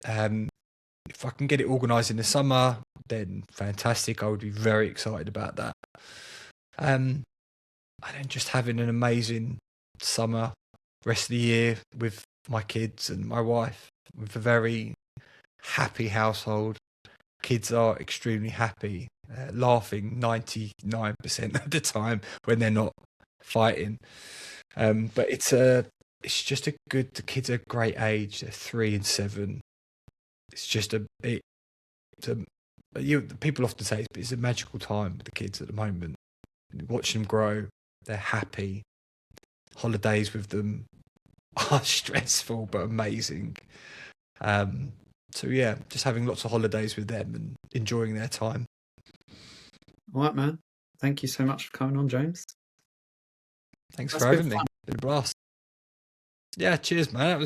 If I can get it organised in the summer, then fantastic. I would be very excited about that. And then just having an amazing summer, rest of the year with my kids and my wife, with a very happy household. Kids are extremely happy, laughing 99% of the time when they're not fighting. But it's just the kids are a great age. They're 3 and 7. It's just people often say it's a magical time with the kids at the moment. Watching them grow, they're happy. Holidays with them are stressful but amazing. So yeah, just having lots of holidays with them and enjoying their time. All right, man. Thank you so much for coming on, James. Thanks for having me. Been a blast. Yeah, cheers, man.